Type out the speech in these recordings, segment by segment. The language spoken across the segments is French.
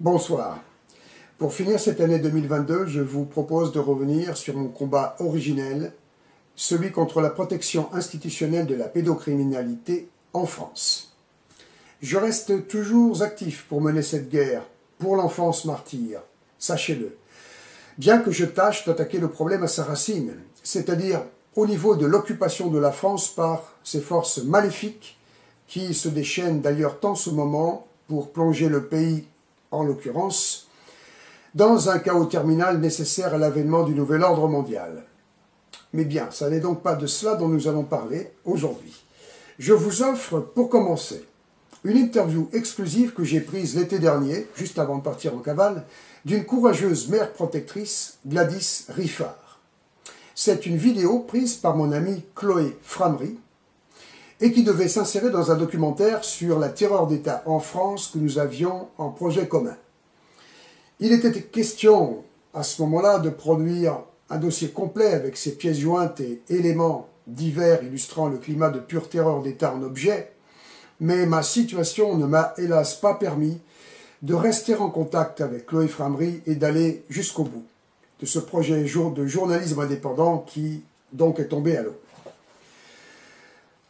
Bonsoir. Pour finir cette année 2022, je vous propose de revenir sur mon combat originel, celui contre la protection institutionnelle de la pédocriminalité en France. Je reste toujours actif pour mener cette guerre, pour l'enfance martyre, sachez-le, bien que je tâche d'attaquer le problème à sa racine, c'est-à-dire au niveau de l'occupation de la France par ces forces maléfiques qui se déchaînent d'ailleurs en ce moment pour plonger le pays, en l'occurrence, dans un chaos terminal nécessaire à l'avènement du nouvel ordre mondial. Mais bien, ça n'est donc pas de cela dont nous allons parler aujourd'hui. Je vous offre, pour commencer, une interview exclusive que j'ai prise l'été dernier, juste avant de partir en cavale, d'une courageuse mère protectrice, Gladys Riffard. C'est une vidéo prise par mon amie Chloé Framery, et qui devait s'insérer dans un documentaire sur la terreur d'État en France que nous avions en projet commun. Il était question à ce moment-là de produire un dossier complet avec ses pièces jointes et éléments divers illustrant le climat de pure terreur d'État en objet, mais ma situation ne m'a hélas pas permis de rester en contact avec Chloé Framery et d'aller jusqu'au bout de ce projet de journalisme indépendant qui donc est tombé à l'eau.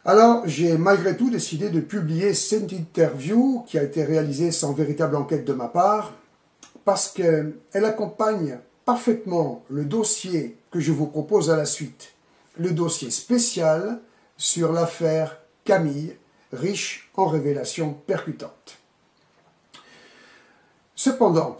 Alors, j'ai malgré tout décidé de publier cette interview qui a été réalisée sans véritable enquête de ma part, parce qu'elle accompagne parfaitement le dossier que je vous propose à la suite, le dossier spécial sur l'affaire Camille, riche en révélations percutantes. Cependant,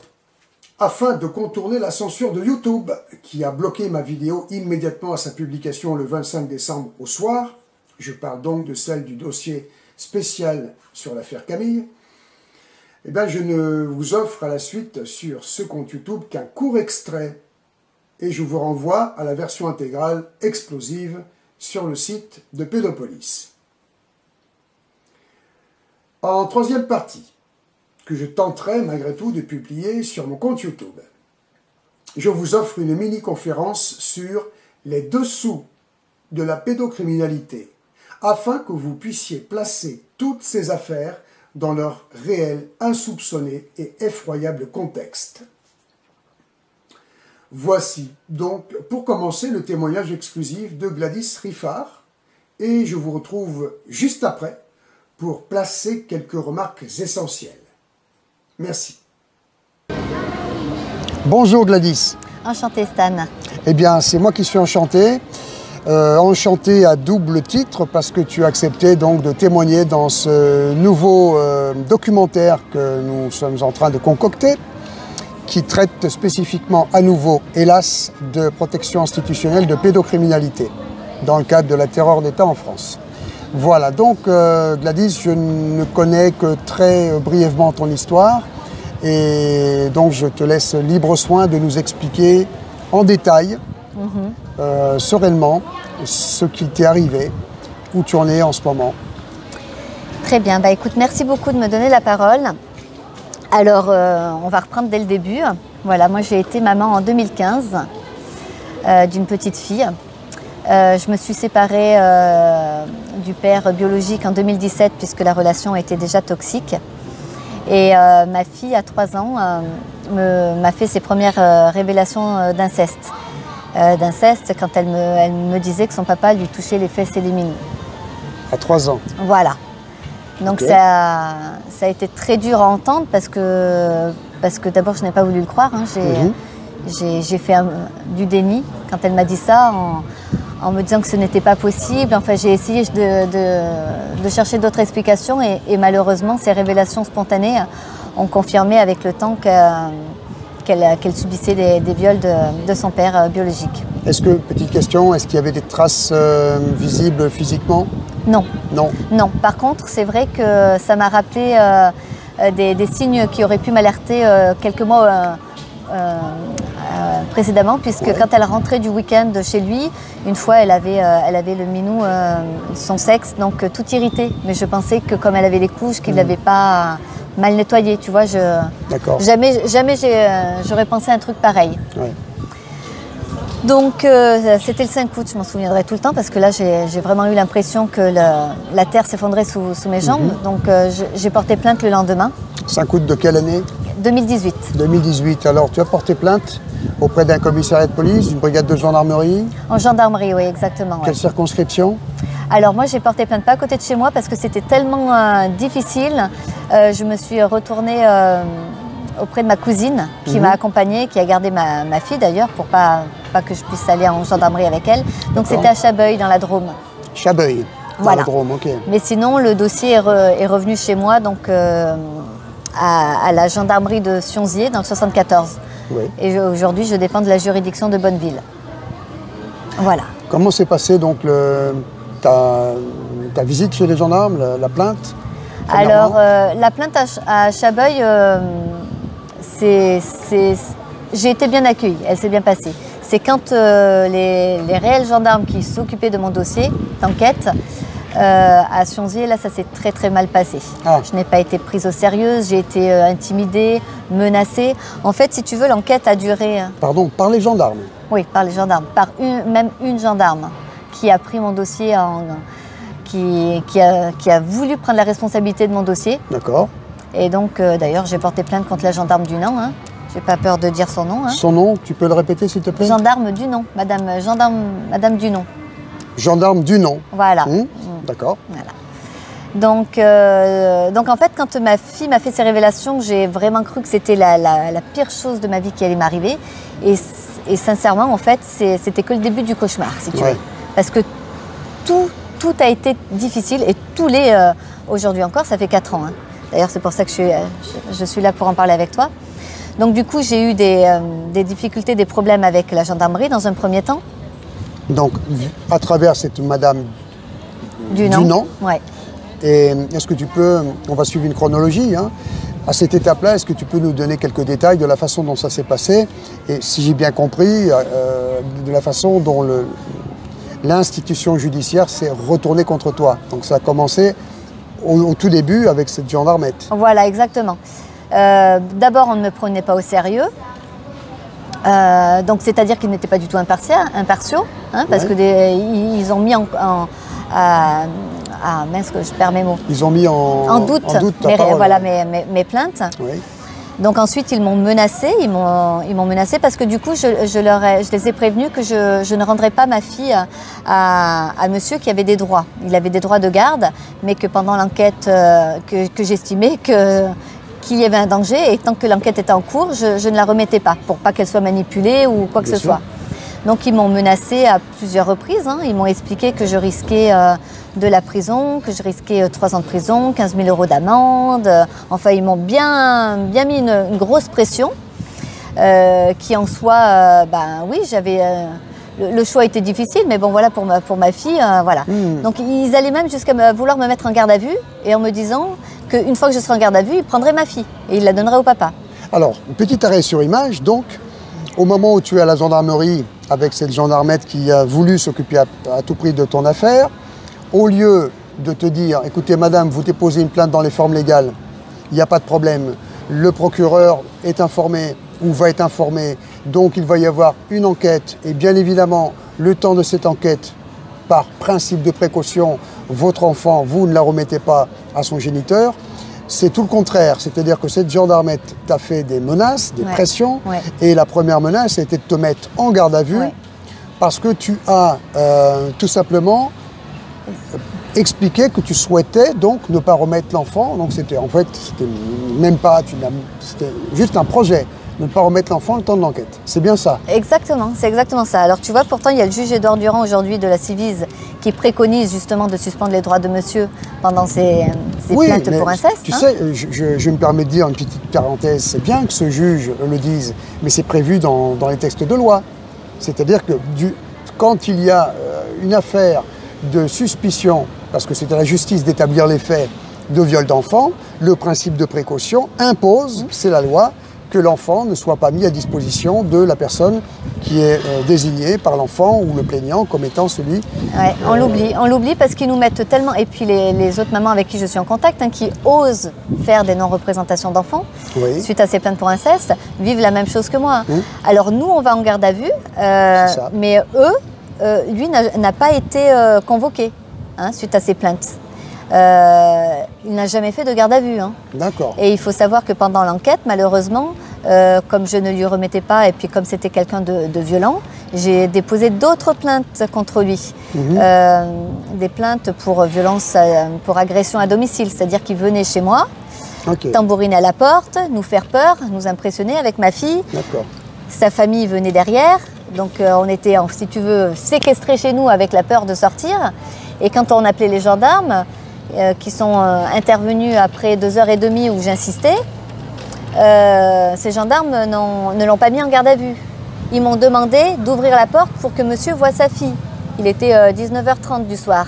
afin de contourner la censure de YouTube, qui a bloqué ma vidéo immédiatement à sa publication le 25 décembre au soir, je parle donc de celle du dossier spécial sur l'affaire Camille, eh bien, je ne vous offre à la suite sur ce compte YouTube qu'un court extrait et je vous renvoie à la version intégrale explosive sur le site de Pédopolis. En troisième partie, que je tenterai malgré tout de publier sur mon compte YouTube, je vous offre une mini-conférence sur les dessous de la pédocriminalité, afin que vous puissiez placer toutes ces affaires dans leur réel, insoupçonné et effroyable contexte. Voici donc, pour commencer, le témoignage exclusif de Gladys Riffard, et je vous retrouve juste après pour placer quelques remarques essentielles. Merci. Bonjour Gladys. Enchantée Stan. Eh bien, c'est moi qui suis enchanté. Enchanté à double titre parce que tu as accepté donc de témoigner dans ce nouveau documentaire que nous sommes en train de concocter, qui traite spécifiquement à nouveau, hélas, de protection institutionnelle de pédocriminalité dans le cadre de la terreur d'État en France. Voilà, donc Gladys, je ne connais que très brièvement ton histoire et donc je te laisse libre soin de nous expliquer en détail, sereinement, ce qu'il t'est arrivé, où tu en es en ce moment. Très bien, bah écoute, merci beaucoup de me donner la parole. Alors, on va reprendre dès le début. Voilà, moi j'ai été maman en 2015 d'une petite fille. Je me suis séparée du père biologique en 2017 puisque la relation était déjà toxique. Et ma fille, à 3 ans, m'a fait ses premières révélations d'inceste. Quand elle me disait que son papa lui touchait les fesses et les mini. À 3 ans. Voilà. Donc okay. Ça a été très dur à entendre parce que d'abord je n'ai pas voulu le croire. Hein. J'ai fait du déni quand elle m'a dit ça en me disant que ce n'était pas possible. Enfin, j'ai essayé de chercher d'autres explications et malheureusement ces révélations spontanées ont confirmé avec le temps qu'elle subissait des viols de son père biologique. Est-ce que, petite question, est-ce qu'il y avait des traces visibles physiquement? Non. Non. Non. Par contre, c'est vrai que ça m'a rappelé des signes qui auraient pu m'alerter quelques mois précédemment, puisque ouais. Quand elle rentrait du week-end chez lui, une fois elle avait le minou, son sexe, donc tout irrité. Mais je pensais que comme elle avait les couches, qu'il ne l'avait pas mal nettoyé, tu vois. Jamais j'aurais pensé à un truc pareil. Ouais. Donc c'était le 5 août, je m'en souviendrai tout le temps parce que là j'ai vraiment eu l'impression que la terre s'effondrait sous mes jambes. Donc j'ai porté plainte le lendemain. 5 août de quelle année? 2018. 2018. Alors, tu as porté plainte auprès d'un commissariat de police, d'une brigade de gendarmerie? En gendarmerie, oui, exactement. Ouais. Quelle circonscription? Alors moi, j'ai porté plainte pas à côté de chez moi parce que c'était tellement difficile. Je me suis retournée auprès de ma cousine qui m'a accompagnée, qui a gardé ma fille d'ailleurs pour pas que je puisse aller en gendarmerie avec elle. Donc c'était à Chabeuil, dans la Drôme. Chabeuil, dans voilà. la Drôme, ok. Mais sinon, le dossier est revenu chez moi, donc à la gendarmerie de Sionzier, dans le 74. Oui. Et aujourd'hui, je dépends de la juridiction de Bonneville. Voilà. Comment s'est passé donc ta visite chez les gendarmes, la plainte? Alors, la plainte à Chabeuil, j'ai été bien accueillie, elle s'est bien passée. C'est quand les réels gendarmes qui s'occupaient de mon dossier d'enquête à Sionzier, là, ça s'est très très mal passé. Ah. Je n'ai pas été prise au sérieux, j'ai été intimidée, menacée. En fait, si tu veux, l'enquête a duré... Pardon, par les gendarmes? Oui, par les gendarmes, même une gendarme qui a pris mon dossier, qui a voulu prendre la responsabilité de mon dossier. D'accord. Et donc, d'ailleurs, j'ai porté plainte contre la gendarme Dunant. Hein. J'ai pas peur de dire son nom. Hein. Son nom, tu peux le répéter s'il te plaît? Gendarme Dunant, Madame Dunant. Gendarme Dunant. Voilà. D'accord. Voilà. Donc en fait, quand ma fille m'a fait ces révélations, j'ai vraiment cru que c'était la pire chose de ma vie qui allait m'arriver. Et sincèrement, en fait, c'était que le début du cauchemar, si tu veux. Parce que tout a été difficile et tout l'est aujourd'hui encore, ça fait 4 ans. Hein. D'ailleurs, c'est pour ça que je suis là pour en parler avec toi. Donc du coup, j'ai eu des difficultés, des problèmes avec la gendarmerie dans un premier temps. Donc, à travers cette Madame Dunant. Ouais. Et est-ce que tu peux, on va suivre une chronologie, hein, à cette étape-là, est-ce que tu peux nous donner quelques détails de la façon dont ça s'est passé? Et si j'ai bien compris, de la façon dont l'institution judiciaire s'est retournée contre toi. Donc ça a commencé au tout début avec cette gendarmette. Voilà, exactement. D'abord, on ne me prenait pas au sérieux. Donc c'est-à-dire qu'ils n'étaient pas du tout impartiaux, hein, parce que ils ont mis mince que je perds mes mots. Ils ont mis en doute mes plaintes. Oui. Donc ensuite ils m'ont menacé, ils m'ont menacé parce que du coup je les ai prévenus que je ne rendrais pas ma fille à monsieur qui avait des droits. Il avait des droits de garde, mais que pendant l'enquête que j'estimais qu'il y avait un danger et tant que l'enquête était en cours, je ne la remettais pas pour pas qu'elle soit manipulée ou quoi que ce soit. Donc ils m'ont menacé à plusieurs reprises. Hein. Ils m'ont expliqué que je risquais de la prison, que je risquais 3 ans de prison, 15 000 € d'amende. Enfin, ils m'ont bien mis une grosse pression qui en soi, oui, j'avais... le choix était difficile, mais bon, voilà, pour ma fille, voilà. Donc ils allaient même jusqu'à vouloir me mettre en garde à vue et en me disant qu'une fois que je serais en garde à vue, ils prendraient ma fille et ils la donneraient au papa. Alors, petit arrêt sur image, donc, au moment où tu es à la gendarmerie avec cette gendarmette qui a voulu s'occuper à tout prix de ton affaire, au lieu de te dire, écoutez madame, vous déposez une plainte dans les formes légales, il n'y a pas de problème, le procureur est informé ou va être informé, donc il va y avoir une enquête et bien évidemment, le temps de cette enquête, par principe de précaution, votre enfant, vous ne la remettez pas à son géniteur. C'est tout le contraire, c'est-à-dire que cette gendarmette t'a fait des menaces, des pressions, et la première menace a été de te mettre en garde à vue parce que tu as tout simplement expliqué que tu souhaitais donc ne pas remettre l'enfant. Donc c'était même pas, c'était juste un projet. Ne pas remettre l'enfant le temps de l'enquête. C'est bien ça? Exactement, c'est exactement ça. Alors tu vois, pourtant il y a le juge Édouard Durand aujourd'hui de la Civise qui préconise justement de suspendre les droits de monsieur pendant ces plaintes pour inceste. Tu sais, je me permets de dire une petite parenthèse, c'est bien que ce juge le dise, mais c'est prévu dans les textes de loi. C'est-à-dire que quand il y a une affaire de suspicion, parce que c'est à la justice d'établir les faits de viol d'enfant, le principe de précaution impose, c'est la loi, que l'enfant ne soit pas mis à disposition de la personne qui est désignée par l'enfant ou le plaignant comme étant celui... Ouais, on l'oublie parce qu'ils nous mettent tellement... Et puis les autres mamans avec qui je suis en contact, hein, qui osent faire des non-représentations d'enfants, suite à ces plaintes pour inceste, vivent la même chose que moi. Alors nous, on va en garde à vue, mais lui n'a pas été convoqué suite à ces plaintes. il n'a jamais fait de garde à vue. Hein. D'accord. Et il faut savoir que pendant l'enquête, malheureusement, comme je ne lui remettais pas et puis comme c'était quelqu'un de violent, j'ai déposé d'autres plaintes contre lui. Des plaintes pour violence, pour agression à domicile, c'est-à-dire qu'il venait chez moi, tambouriner à la porte, nous faire peur, nous impressionner avec ma fille. D'accord. Sa famille venait derrière, donc on était, si tu veux, séquestrés chez nous avec la peur de sortir. Et quand on appelait les gendarmes, qui sont intervenus après 2h30 où j'insistais, ces gendarmes ne l'ont pas mis en garde à vue. Ils m'ont demandé d'ouvrir la porte pour que monsieur voie sa fille. Il était 19h30 du soir.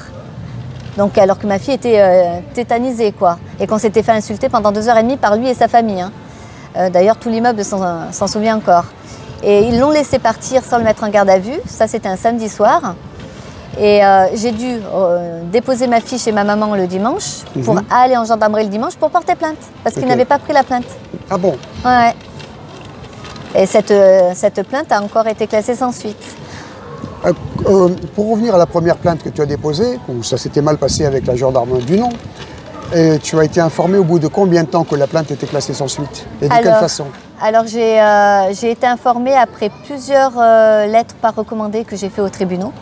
Donc, alors que ma fille était tétanisée, quoi. Et qu'on s'était fait insulter pendant 2h30 par lui et sa famille. Hein. D'ailleurs, tout l'immeuble s'en souvient encore. Et ils l'ont laissé partir sans le mettre en garde à vue. Ça, c'était un samedi soir. Et j'ai dû déposer ma fille chez ma maman le dimanche pour aller en gendarmerie le dimanche pour porter plainte. Parce qu'il n'avait pas pris la plainte. Ah bon? Ouais. Et cette plainte a encore été classée sans suite. Pour revenir à la première plainte que tu as déposée, où ça s'était mal passé avec la gendarmerie du Nom, tu as été informé au bout de combien de temps que la plainte était classée sans suite? Et de quelle façon? Alors j'ai été informée après plusieurs lettres pas recommandées que j'ai fait aux tribunaux,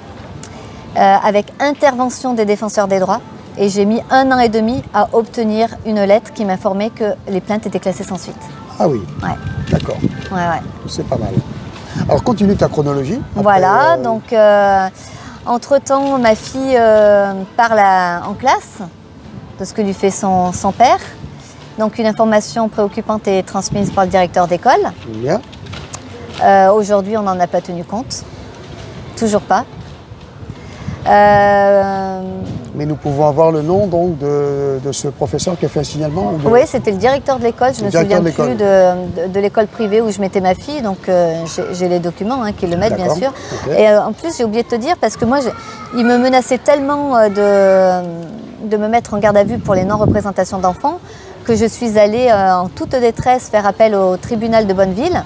avec intervention des défenseurs des droits. Et j'ai mis 1 an et demi à obtenir une lettre qui m'informait que les plaintes étaient classées sans suite. Ah oui, ouais. D'accord. Ouais. C'est pas mal. Alors continue ta chronologie. Après, voilà, donc entre-temps, ma fille parle en classe de ce que lui fait son père. Donc une information préoccupante est transmise par le directeur d'école. Bien. Aujourd'hui, on n'en a pas tenu compte. Toujours pas. Mais nous pouvons avoir le nom donc de ce professeur qui a fait un signalement Oui, c'était le directeur de l'école. Je ne me souviens plus de l'école privée où je mettais ma fille. Donc j'ai les documents qui le mettent, bien sûr. Okay. Et en plus, j'ai oublié de te dire, parce que moi, il me menaçait tellement de me mettre en garde à vue pour les non-représentations d'enfants que je suis allée en toute détresse faire appel au tribunal de Bonneville.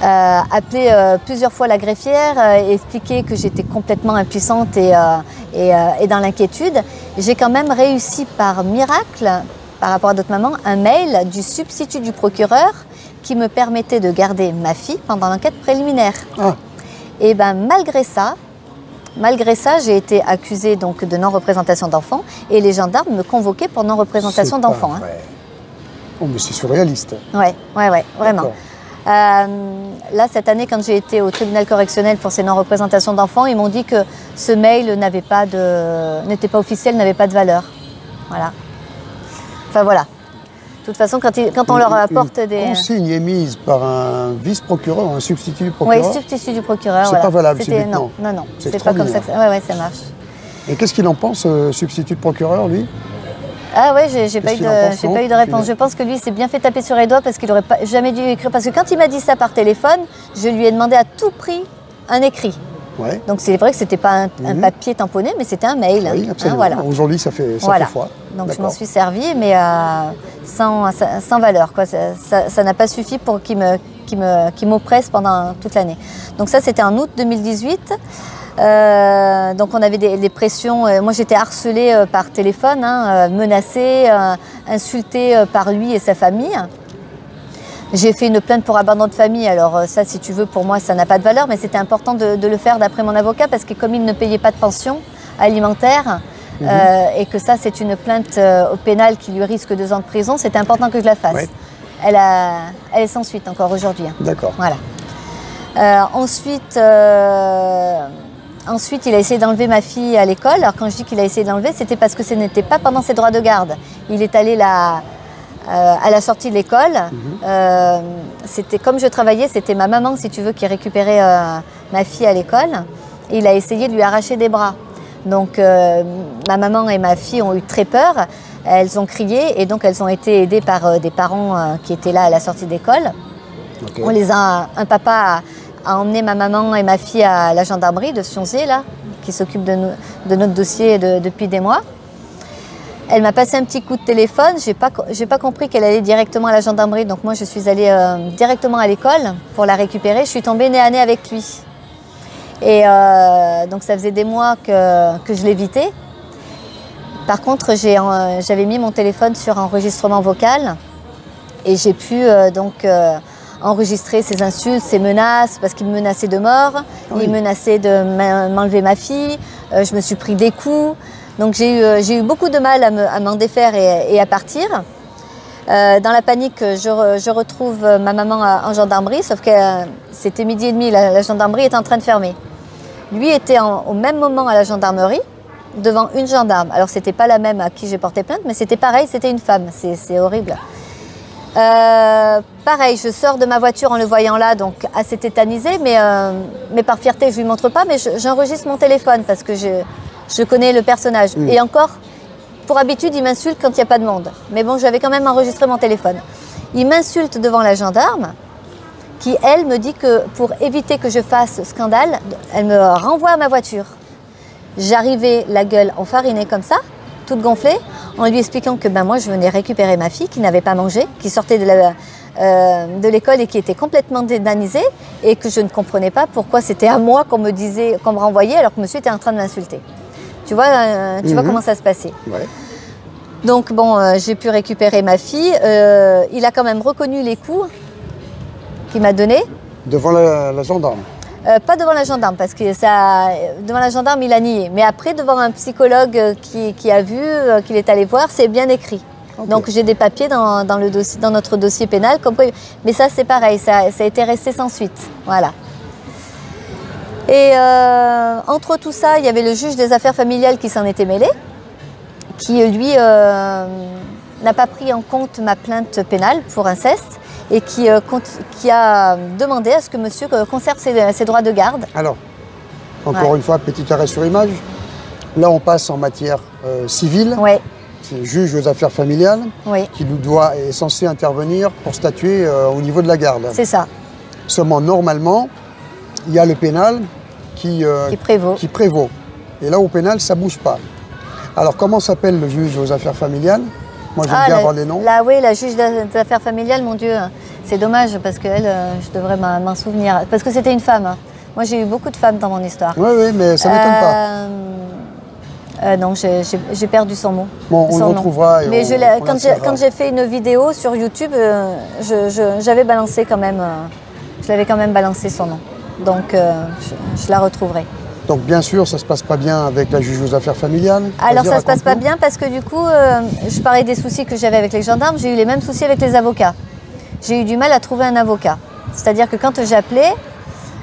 Appeler plusieurs fois la greffière et expliquer que j'étais complètement impuissante et dans l'inquiétude. J'ai quand même réussi par miracle, par rapport à d'autres mamans, un mail du substitut du procureur qui me permettait de garder ma fille pendant l'enquête préliminaire. Ah. Et ben malgré ça, j'ai été accusée donc de non-représentation d'enfants et les gendarmes me convoquaient pour non-représentation d'enfants. Hein. Oh mais c'est surréaliste. Ouais, vraiment. Là, cette année, quand j'ai été au tribunal correctionnel pour ces non-représentations d'enfants, ils m'ont dit que ce mail n'était pas officiel, n'avait pas de valeur. Voilà. Enfin, voilà. De toute façon, quand on leur apporte des... Une consigne émise par un vice-procureur, un substitut du procureur. Oui, substitut du procureur. C'est pas valable, c'est non, c'est pas comme ça. Ouais, ça marche. Et qu'est-ce qu'il en pense, ce substitut de procureur, lui? Ah ouais, j'ai pas eu de réponse. Je pense que lui s'est bien fait taper sur les doigts parce qu'il n'aurait jamais dû écrire. Parce que quand il m'a dit ça par téléphone, je lui ai demandé à tout prix un écrit. Ouais. Donc c'est vrai que c'était pas un papier tamponné, mais c'était un mail. Oui, absolument. Voilà. Aujourd'hui, ça fait foi. Donc je m'en suis servi, mais sans valeur. Ça n'a pas suffi pour qu'il m'oppresse pendant toute l'année. Donc ça, c'était en août 2018. Donc on avait des pressions, moi j'étais harcelée par téléphone, menacée, insultée par lui et sa famille. J'ai fait une plainte pour abandon de famille, alors ça si tu veux pour moi ça n'a pas de valeur, mais c'était important de le faire d'après mon avocat parce que comme il ne payait pas de pension alimentaire et que ça c'est une plainte au pénal qui lui risque 2 ans de prison, c'était important que je la fasse. Ouais. Elle est sans suite encore aujourd'hui. D'accord. Voilà. Ensuite, il a essayé d'enlever ma fille à l'école. Alors quand je dis qu'il a essayé de l'enlever, c'était parce que ce n'était pas pendant ses droits de garde. Il est allé à la sortie de l'école. C'était comme je travaillais, c'était ma maman, si tu veux, qui récupérait ma fille à l'école. Et il a essayé de lui arracher des bras. Donc ma maman et ma fille ont eu très peur. Elles ont crié et donc elles ont été aidées par des parents qui étaient là à la sortie d'école. Okay. Un papa a emmené ma maman et ma fille à la gendarmerie de Sionzé, là, qui s'occupe de notre dossier depuis des mois. Elle m'a passé un petit coup de téléphone, j'ai pas compris qu'elle allait directement à la gendarmerie, donc moi je suis allée directement à l'école pour la récupérer. Je suis tombée nez à nez avec lui. Et donc ça faisait des mois que je l'évitais. Par contre, j'avais mis mon téléphone sur enregistrement vocal et j'ai pu enregistrer ses insultes, ses menaces, parce qu'il me menaçait de mort, oui. Il menaçait de m'enlever ma fille, je me suis pris des coups. Donc j'ai eu beaucoup de mal à m'en défaire et à partir. Dans la panique, je retrouve ma maman en gendarmerie, sauf que c'était 12h30, la gendarmerie était en train de fermer. Lui était au même moment à la gendarmerie, devant une gendarme. Alors c'était pas la même à qui j'ai porté plainte, mais c'était pareil, c'était une femme, c'est horrible. Pareil, je sors de ma voiture en le voyant là, donc assez tétanisé, mais par fierté je lui montre pas, mais j'enregistre mon téléphone parce que je connais le personnage. Et encore, pour habitude, il m'insulte quand il n'y a pas de monde. Mais bon, j'avais quand même enregistré mon téléphone. Il m'insulte devant la gendarme, qui elle me dit que pour éviter que je fasse scandale, elle me renvoie à ma voiture. J'arrivais la gueule enfarinée comme ça, toute gonflée, en lui expliquant que moi je venais récupérer ma fille qui n'avait pas mangé, qui sortait de l'école et qui était complètement dédanisée et que je ne comprenais pas pourquoi c'était à moi qu'on me renvoyait alors que monsieur était en train de m'insulter. Tu vois comment ça se passait. Ouais. Donc bon, j'ai pu récupérer ma fille. Il a quand même reconnu les coups qu'il m'a donnés. Devant la gendarme? Pas devant la gendarme, parce que devant la gendarme, il a nié. Mais après, devant un psychologue qui a vu, qu'il est allé voir, c'est bien écrit. Okay. Donc j'ai des papiers dans notre dossier pénal. Mais ça, c'est pareil, ça a été resté sans suite. Voilà. Et entre tout ça, il y avait le juge des affaires familiales qui s'en était mêlé, qui lui n'a pas pris en compte ma plainte pénale pour inceste et qui a demandé à ce que monsieur conserve ses droits de garde. Alors, encore une fois, petit arrêt sur image. Là, on passe en matière civile. Ouais. C'est le juge aux affaires familiales qui est censé intervenir pour statuer au niveau de la garde. C'est ça. Seulement, normalement, il y a le pénal qui prévaut. Et là, au pénal, ça ne bouge pas. Alors, comment s'appelle le juge aux affaires familiales? Moi, j'aime bien avoir les noms. Oui, la juge des affaires familiales, mon Dieu, c'est dommage parce qu'elle, je devrais m'en souvenir. Parce que c'était une femme. Moi, j'ai eu beaucoup de femmes dans mon histoire. Oui, mais ça ne m'étonne pas. Non, j'ai perdu son mot. Bon, on le retrouvera. Mais quand j'ai fait une vidéo sur YouTube, j'avais balancé quand même, je l'avais quand même balancé son nom. Donc, je la retrouverai. Donc, bien sûr, ça ne se passe pas bien avec la juge aux affaires familiales? Alors, ça ne se passe pas bien parce que du coup, je parlais des soucis que j'avais avec les gendarmes, j'ai eu les mêmes soucis avec les avocats. J'ai eu du mal à trouver un avocat. C'est-à-dire que quand j'appelais,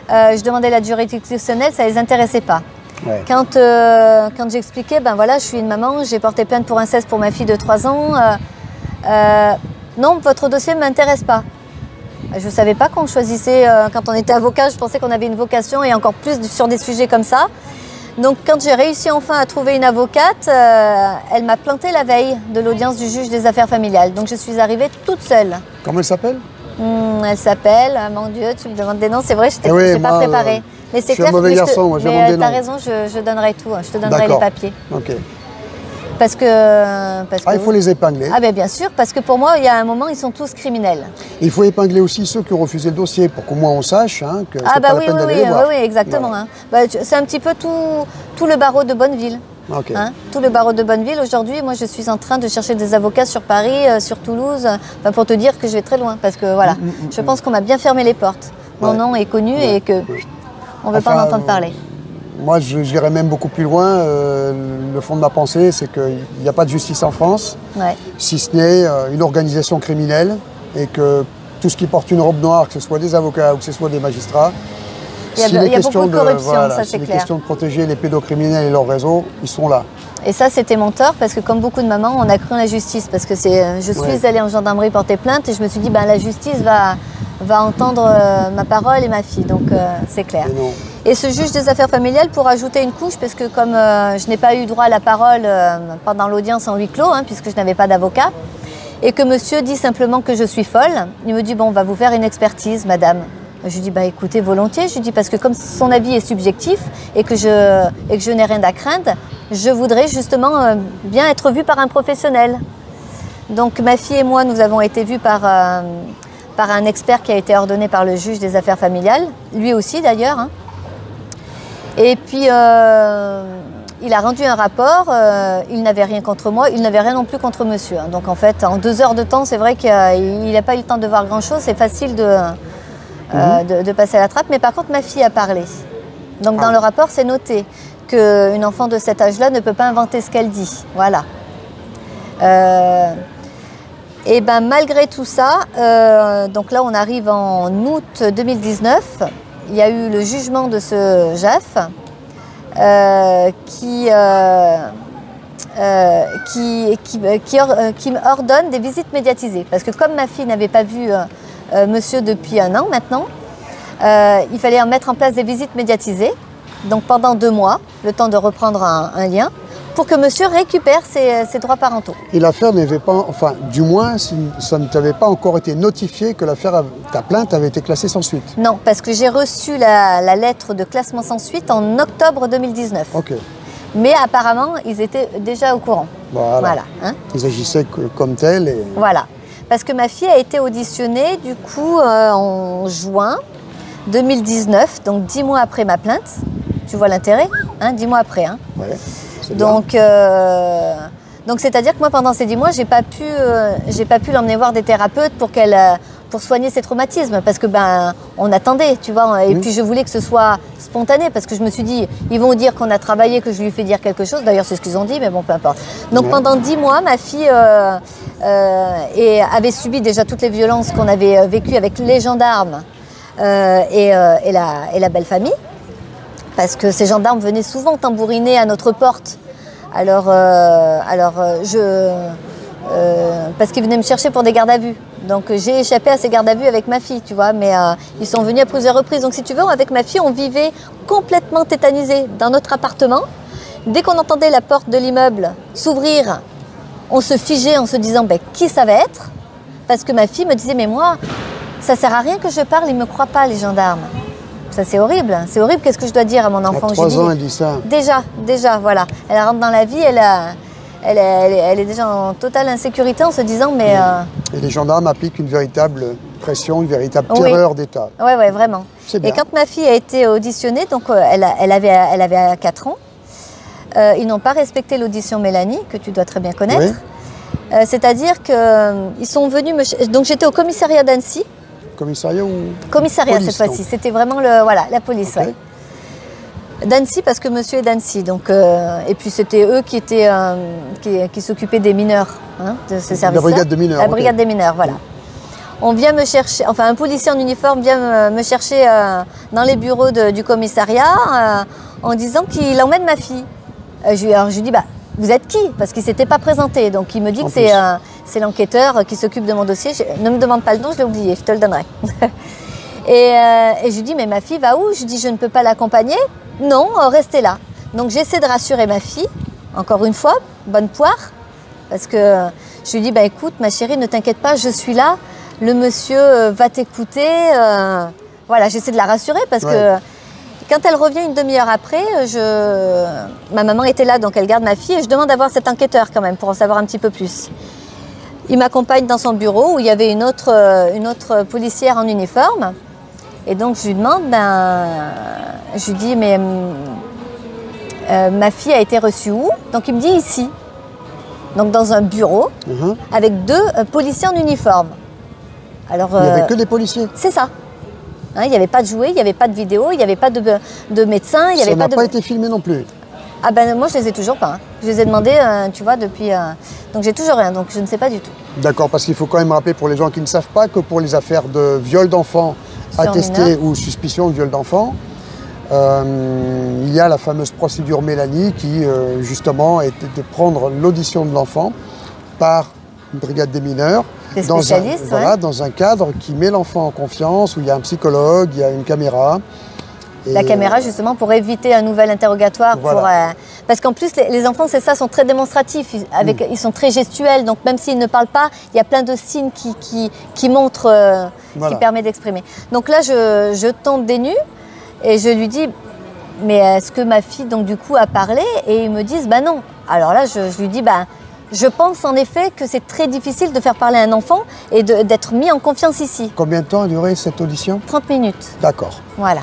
je demandais l'aide juridictionnelle, ça ne les intéressait pas. Ouais. Quand j'expliquais, voilà, je suis une maman, j'ai porté plainte pour inceste pour ma fille de 3 ans, non, votre dossier ne m'intéresse pas. Je ne savais pas qu'on choisissait, quand on était avocat, je pensais qu'on avait une vocation et encore plus sur des sujets comme ça. Donc quand j'ai réussi enfin à trouver une avocate, elle m'a planté la veille de l'audience du juge des affaires familiales. Donc je suis arrivée toute seule. Comment elle s'appelle? Elle s'appelle, mon Dieu, tu me demandes des noms, c'est vrai, je n'ai pas préparé. Mais c'est clair, mais tu as raison, je donnerai tout, je te donnerai les papiers. Ok. Parce que il faut les épingler. Ah bien sûr, parce que pour moi, il y a un moment, ils sont tous criminels. Il faut épingler aussi ceux qui ont refusé le dossier pour qu'au moins on sache que c'est pas la peine d'aller les voir. Oui, exactement. Voilà. C'est un petit peu tout le barreau de Bonneville. Okay. Tout le barreau de Bonneville. Aujourd'hui, moi, je suis en train de chercher des avocats sur Paris, sur Toulouse, pour te dire que je vais très loin. Parce que voilà, je pense qu'on m'a bien fermé les portes. Mon nom est connu et que on ne veut pas en entendre parler. Moi, j'irais même beaucoup plus loin. Le fond de ma pensée, c'est qu'il n'y a pas de justice en France, si ce n'est une organisation criminelle, et que tout ce qui porte une robe noire, que ce soit des avocats ou que ce soit des magistrats, s'il est question de protéger les pédocriminels et leurs réseaux, ils sont là. Et ça, c'était mon tort, parce que comme beaucoup de mamans, on a cru en la justice, parce que je suis allée en gendarmerie porter plainte, et je me suis dit, la justice va entendre ma parole et ma fille, donc c'est clair. Et ce juge des affaires familiales, pour ajouter une couche, parce que comme je n'ai pas eu droit à la parole pendant l'audience en huis clos, puisque je n'avais pas d'avocat, et que monsieur dit simplement que je suis folle, il me dit, bon, on va vous faire une expertise, madame. Je lui dis, écoutez, volontiers. Je lui dis, parce que comme son avis est subjectif et que je n'ai rien à craindre, je voudrais justement bien être vue par un professionnel. Donc ma fille et moi, nous avons été vus par un expert qui a été ordonné par le juge des affaires familiales, lui aussi d'ailleurs. Et puis il a rendu un rapport, il n'avait rien contre moi, il n'avait rien non plus contre monsieur. Donc en fait, en 2 heures de temps, c'est vrai qu'il n'a pas eu le temps de voir grand-chose, c'est facile de passer à la trappe. Mais par contre, ma fille a parlé. Donc dans le rapport, c'est noté qu'une enfant de cet âge-là ne peut pas inventer ce qu'elle dit. Voilà. Et ben malgré tout ça, donc là on arrive en août 2019, il y a eu le jugement de ce JAF qui ordonne des visites médiatisées. Parce que comme ma fille n'avait pas vu monsieur depuis 1 an maintenant, il fallait mettre en place des visites médiatisées, donc pendant 2 mois, le temps de reprendre un lien, pour que monsieur récupère ses droits parentaux. Et l'affaire n'avait pas, enfin, du moins, ça ne t'avait pas encore été notifié que ta plainte avait été classée sans suite. Non, parce que j'ai reçu la lettre de classement sans suite en octobre 2019. Ok. Mais apparemment, ils étaient déjà au courant. Voilà. Hein. Ils agissaient comme tels. Et... Voilà. Parce que ma fille a été auditionnée, du coup, en juin 2019, donc 10 mois après ma plainte. Tu vois l'intérêt, hein, 10 mois après. Hein. Ouais. Donc c'est-à-dire que moi, pendant ces 10 mois, j'ai pas pu l'emmener voir des thérapeutes pour soigner ses traumatismes, parce que on attendait, tu vois. Et puis je voulais que ce soit spontané, parce que je me suis dit, ils vont dire qu'on a travaillé, que je lui fais dire quelque chose. D'ailleurs, c'est ce qu'ils ont dit, mais bon, peu importe. Donc pendant 10 mois, ma fille avait subi déjà toutes les violences qu'on avait vécues avec les gendarmes et la belle famille. Parce que ces gendarmes venaient souvent tambouriner à notre porte. Parce qu'ils venaient me chercher pour des gardes à vue. Donc j'ai échappé à ces gardes à vue avec ma fille, tu vois. Mais ils sont venus à plusieurs reprises. Donc si tu veux, avec ma fille, on vivait complètement tétanisés dans notre appartement. Dès qu'on entendait la porte de l'immeuble s'ouvrir, on se figeait en se disant qui ça va être. Parce que ma fille me disait, mais moi, ça sert à rien que je parle, ils ne me croient pas, les gendarmes. Ça, c'est horrible. C'est horrible. Qu'est-ce que je dois dire à mon enfant? À 3 ans, elle dit ça. Déjà, voilà. Elle rentre dans la vie, elle est déjà en totale insécurité en se disant, mais... Et les gendarmes appliquent une véritable pression, une véritable terreur d'État. Oui, vraiment. Et quand ma fille a été auditionnée, donc elle avait 4 ans, ils n'ont pas respecté l'audition Mélanie, que tu dois très bien connaître. Oui. C'est-à-dire qu'ils sont venus me... Donc j'étais au commissariat d'Annecy. Commissariat ou Commissariat police, cette fois-ci. C'était vraiment la police. Okay. Ouais. D'Annecy, parce que monsieur est d'Annecy. Donc, et puis c'était eux qui étaient qui s'occupaient des mineurs, hein, de ce service-là. La brigade des mineurs. La brigade des mineurs, voilà. On vient me chercher, enfin un policier en uniforme vient me chercher dans les bureaux du commissariat en disant qu'il emmène ma fille. Alors je lui dis, vous êtes qui? Parce qu'il ne s'était pas présenté. Donc il me dit que c'est l'enquêteur qui s'occupe de mon dossier. Ne me demande pas le nom, je l'ai oublié, je te le donnerai. et je lui dis, mais ma fille va où? Je lui dis, je ne peux pas l'accompagner. Non, restez là. Donc j'essaie de rassurer ma fille, encore une fois, bonne poire. Parce que je lui dis, écoute, ma chérie, ne t'inquiète pas, je suis là. Le monsieur va t'écouter. Voilà, j'essaie de la rassurer parce que... Quand elle revient une demi-heure après, ma maman était là, donc elle garde ma fille et je demande d'avoir cet enquêteur quand même pour en savoir un petit peu plus. Il m'accompagne dans son bureau où il y avait une autre policière en uniforme. Et donc je lui demande, je lui dis, mais ma fille a été reçue où? Donc il me dit ici. Donc dans un bureau avec 2 policiers en uniforme. Alors, il n'y avait que des policiers? C'est ça. Hein, il n'y avait pas de jouets, il n'y avait pas de vidéo, il n'y avait pas de médecin. Ça n'a pas été filmé non plus? Ah moi je les ai toujours pas. Hein. Je les ai demandés, tu vois, depuis... Donc j'ai toujours rien, donc je ne sais pas du tout. D'accord, parce qu'il faut quand même rappeler pour les gens qui ne savent pas que pour les affaires de viol d'enfants attestés ou suspicion de viol d'enfants, il y a la fameuse procédure Mélanie qui justement est de prendre l'audition de l'enfant par une brigade des mineurs. Dans un cadre qui met l'enfant en confiance, où il y a un psychologue, il y a une caméra. La caméra, justement, pour éviter un nouvel interrogatoire. Voilà. Parce qu'en plus, les enfants, c'est ça, sont très démonstratifs. Ils sont très gestuels, donc même s'ils ne parlent pas, il y a plein de signes qui montrent, qui permettent d'exprimer. Donc là, je tombe des nues et je lui dis, mais est-ce que ma fille, donc du coup, a parlé? Et ils me disent, non. Alors là, je lui dis, je pense en effet que c'est très difficile de faire parler un enfant et d'être mis en confiance ici. Combien de temps a duré cette audition? 30 minutes. D'accord. Voilà.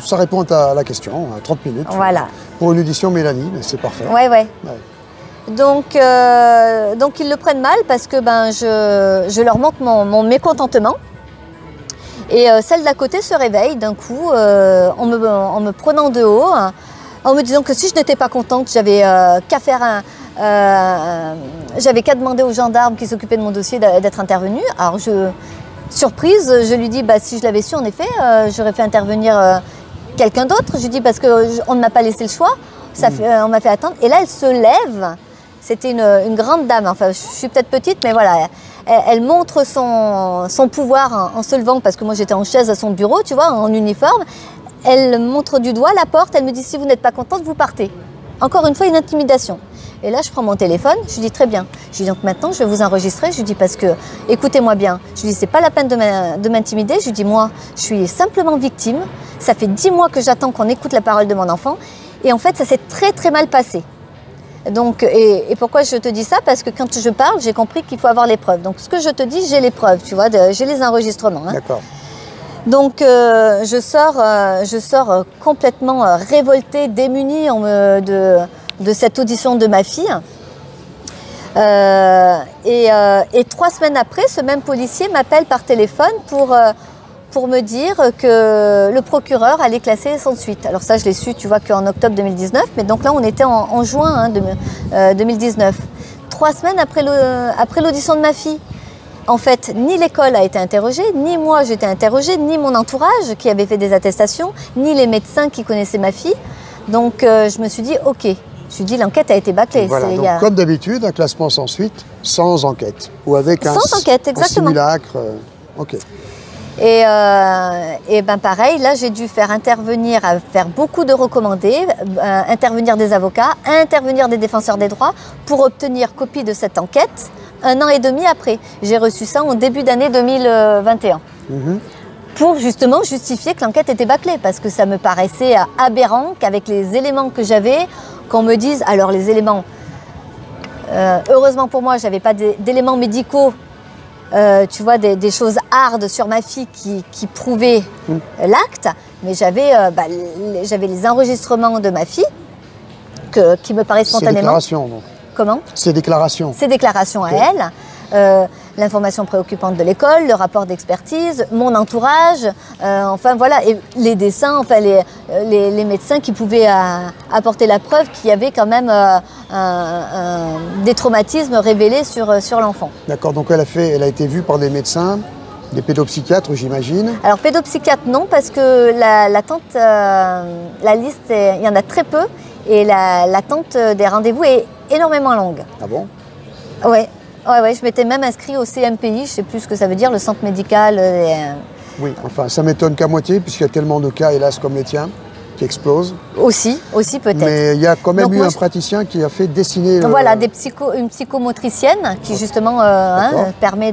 Ça répond à la question, à 30 minutes. Voilà. Pour une audition Mélanie, c'est parfait. Ouais. Ouais. Donc ils le prennent mal parce que je leur montre mon mécontentement. Et celle d'à côté se réveille d'un coup en me prenant de haut, en me disant que si je n'étais pas contente, j'avais qu'à demander aux gendarmes qui s'occupaient de mon dossier d'être intervenus. Alors surprise, je lui dis si je l'avais su en effet, j'aurais fait intervenir quelqu'un d'autre. Je lui dis parce qu'on ne m'a pas laissé le choix, on m'a fait attendre. Et là elle se lève, c'était une grande dame, enfin je suis peut-être petite mais voilà. Elle montre son pouvoir en se levant parce que moi j'étais en chaise à son bureau, tu vois, en uniforme. Elle montre du doigt la porte, elle me dit si vous n'êtes pas contente, vous partez. Encore une fois, une intimidation. Et là, je prends mon téléphone, je lui dis très bien. Je lui dis donc maintenant, je vais vous enregistrer. Je lui dis parce que, écoutez-moi bien, je lui dis c'est pas la peine de m'intimider. Je lui dis moi, je suis simplement victime. Ça fait 10 mois que j'attends qu'on écoute la parole de mon enfant. Et en fait, ça s'est très très mal passé. Donc, et pourquoi je te dis ça? Parce que quand je parle, j'ai compris qu'il faut avoir les preuves. Donc, ce que je te dis, j'ai les preuves, tu vois, j'ai les enregistrements. Hein. D'accord. Donc, je sors complètement révoltée, démunie de cette audition de ma fille. Et 3 semaines après, ce même policier m'appelle par téléphone pour me dire que le procureur allait classer sans suite. Alors ça, je l'ai su, tu vois, qu'en octobre 2019. Mais donc là, on était en juin 2019. 3 semaines après l'audition de ma fille. En fait, ni l'école a été interrogée, ni moi j'étais interrogée, ni mon entourage qui avait fait des attestations, ni les médecins qui connaissaient ma fille. Donc je me suis dit, ok. Je me suis dit, l'enquête a été bâclée. Voilà, donc, comme d'habitude, un classement sans suite, sans enquête. Ou avec sans enquête, exactement. Un simulacre. Ok. Et ben pareil, là j'ai dû faire beaucoup de recommandés, intervenir des avocats, intervenir des défenseurs des droits pour obtenir copie de cette enquête 1 an et demi après. J'ai reçu ça en début d'année 2021. Pour justement justifier que l'enquête était bâclée, parce que ça me paraissait aberrant qu'avec les éléments que j'avais, qu'on me dise, alors les éléments, heureusement pour moi, j'avais pas d'éléments médicaux, tu vois, des choses hard sur ma fille qui prouvaient l'acte, mais j'avais les enregistrements de ma fille qui me paraissent spontanément. Ces déclarations, donc. Comment? Ces déclarations. Ces déclarations à elle. L'information préoccupante de l'école, le rapport d'expertise, mon entourage, enfin voilà, et les dessins, enfin les médecins qui pouvaient apporter la preuve qu'il y avait quand même des traumatismes révélés sur l'enfant. D'accord, donc elle a été vue par des médecins, des pédopsychiatres, j'imagine. Alors pédopsychiatre non, parce que la liste, il y en a très peu, et l'attente des rendez-vous est énormément longue. Ah bon? Ouais, je m'étais même inscrit au CMPI, je ne sais plus ce que ça veut dire, le centre médical. Oui, enfin, ça m'étonne qu'à moitié, puisqu'il y a tellement de cas, hélas, comme les tiens, qui explosent. Aussi peut-être. Mais il y a quand même un praticien qui a fait dessiner... Voilà, une psychomotricienne qui justement permet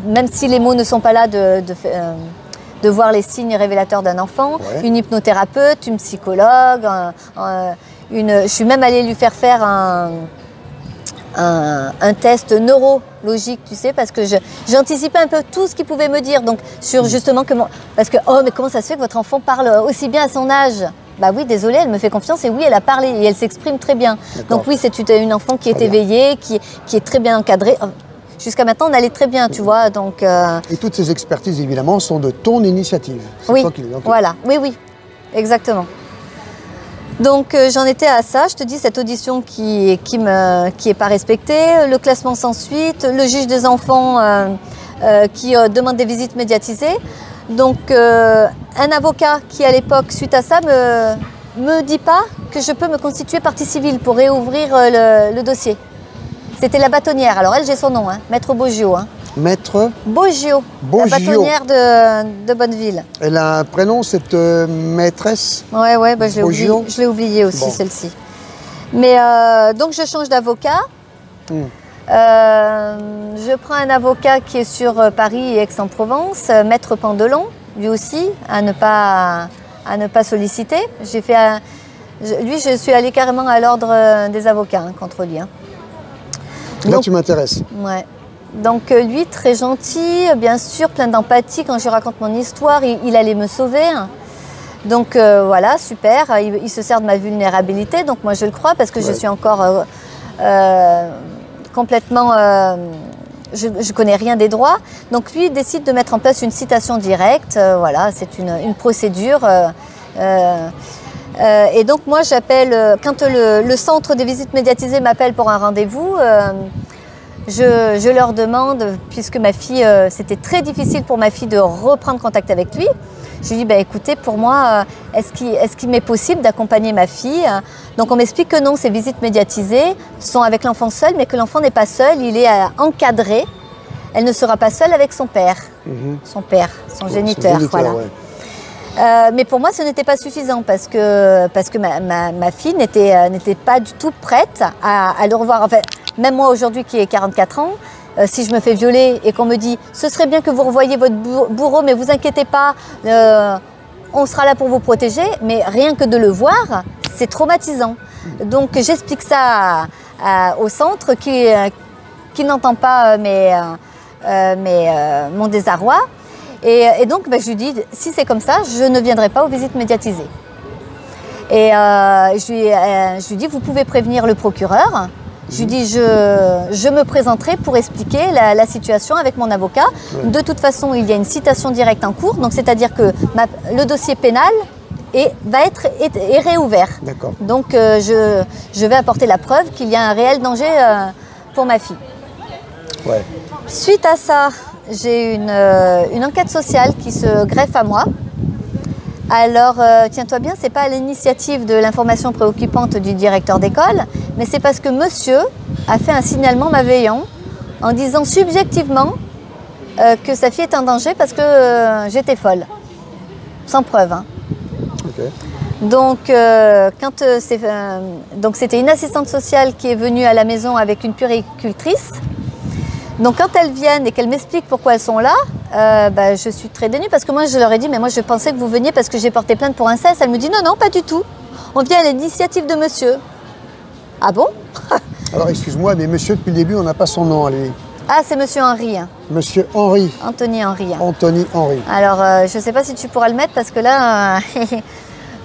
même si les mots ne sont pas là, de voir les signes révélateurs d'un enfant, une hypnothérapeute, une psychologue, je suis même allée lui faire un test neurologique, tu sais, parce que j'anticipais un peu tout ce qu'il pouvait me dire. Donc, sur justement parce que, mais comment ça se fait que votre enfant parle aussi bien à son âge? Bah oui, désolée, elle me fait confiance et oui, elle a parlé et elle s'exprime très bien. Donc oui, c'est une enfant qui est éveillée, qui est très bien encadrée. Jusqu'à maintenant, on allait très bien, tu vois. Donc, Et toutes ces expertises, évidemment, sont de ton initiative. Oui, voilà, oui, exactement. Donc j'en étais à ça, je te dis, cette audition qui est pas respectée, le classement sans suite, le juge des enfants qui demande des visites médiatisées. Donc un avocat qui à l'époque, suite à ça, me dit pas que je peux me constituer partie civile pour réouvrir le dossier. C'était la bâtonnière, alors elle j'ai son nom, Maître Boggio. Maître Boggio, la bâtonnière de Bonneville. Elle a un prénom, cette maîtresse? Ouais, je l'ai oublié aussi, celle-ci. Mais donc je change d'avocat. Je prends un avocat qui est sur Paris et Aix-en-Provence, Maître Pandelon, lui aussi, à ne pas solliciter. Lui, je suis allée carrément à l'ordre des avocats contre lui. Là, tu m'intéresses. Ouais. Donc lui, très gentil, bien sûr, plein d'empathie. Quand je raconte mon histoire, il allait me sauver. Donc voilà, super, il se sert de ma vulnérabilité, donc moi je le crois parce que je suis encore complètement... je ne connais rien des droits. Donc lui il décide de mettre en place une citation directe, voilà, c'est une procédure. Et donc moi j'appelle, quand le centre des visites médiatisées m'appelle pour un rendez-vous, je leur demande, puisque ma fille, c'était très difficile pour ma fille de reprendre contact avec lui. Je lui dis, bah, écoutez, pour moi, est-ce qu'il m'est possible d'accompagner ma fille? Donc on m'explique que non, ces visites médiatisées sont avec l'enfant seul, mais que l'enfant n'est pas seul, il est encadré. Elle ne sera pas seule avec son père, son géniteur. Voilà. Ouais. Mais pour moi, ce n'était pas suffisant parce que ma fille n'était pas du tout prête à le revoir. En fait, même moi aujourd'hui qui ai 44 ans, si je me fais violer et qu'on me dit « ce serait bien que vous revoyiez votre bourreau, mais vous inquiétez pas, on sera là pour vous protéger », mais rien que de le voir, c'est traumatisant. Donc j'explique ça au centre qui n'entend pas mon désarroi. Et donc je lui dis « si c'est comme ça, je ne viendrai pas aux visites médiatisées ». Et je lui dis « vous pouvez prévenir le procureur ». Je lui dis, je me présenterai pour expliquer la situation avec mon avocat. Ouais. De toute façon, il y a une citation directe en cours, donc c'est-à-dire que le dossier pénal est réouvert. Donc je vais apporter la preuve qu'il y a un réel danger pour ma fille. Ouais. Suite à ça, j'ai une enquête sociale qui se greffe à moi. Alors, tiens-toi bien, c'est pas à l'initiative de l'information préoccupante du directeur d'école, mais c'est parce que monsieur a fait un signalement malveillant en disant subjectivement que sa fille est en danger parce que j'étais folle. Sans preuve. Hein. Okay. Donc, donc c'était une assistante sociale qui est venue à la maison avec une puéricultrice. Donc quand elles viennent et qu'elles m'expliquent pourquoi elles sont là, je suis très dénue parce que moi je leur ai dit mais moi je pensais que vous veniez parce que j'ai porté plainte pour inceste. Elle me dit non, pas du tout. On vient à l'initiative de monsieur. Ah bon? Alors excuse-moi, mais monsieur depuis le début on n'a pas son nom à lui. Ah c'est monsieur Henry. Monsieur Henry. Anthony Henry. Anthony Henry. Alors je ne sais pas si tu pourras le mettre parce que là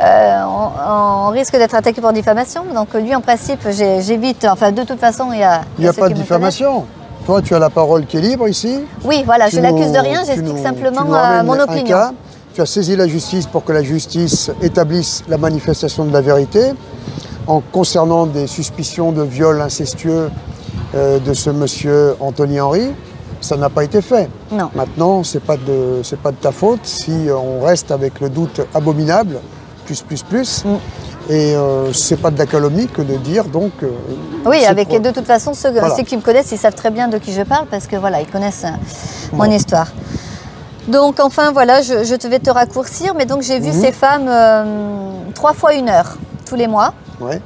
on risque d'être attaqué pour diffamation. Donc lui en principe j'évite, enfin de toute façon il y a... Il n'y a pas de diffamation. Toi, tu as la parole qui est libre ici. Oui, voilà, je ne l'accuse de rien, j'explique simplement mon opinion. Tu as saisi la justice pour que la justice établisse la manifestation de la vérité en concernant des suspicions de viol incestueux de ce monsieur Anthony Henry. Ça n'a pas été fait. Non. Maintenant, c'est pas de ta faute si on reste avec le doute abominable, plus. Et c'est pas de la calomnie que de dire donc... oui, de toute façon, ceux qui me connaissent, ils savent très bien de qui je parle parce que voilà, ils connaissent mon histoire. Donc enfin voilà, je vais te raccourcir, mais donc j'ai vu ces femmes 3 fois 1 heure, tous les mois. Ouais.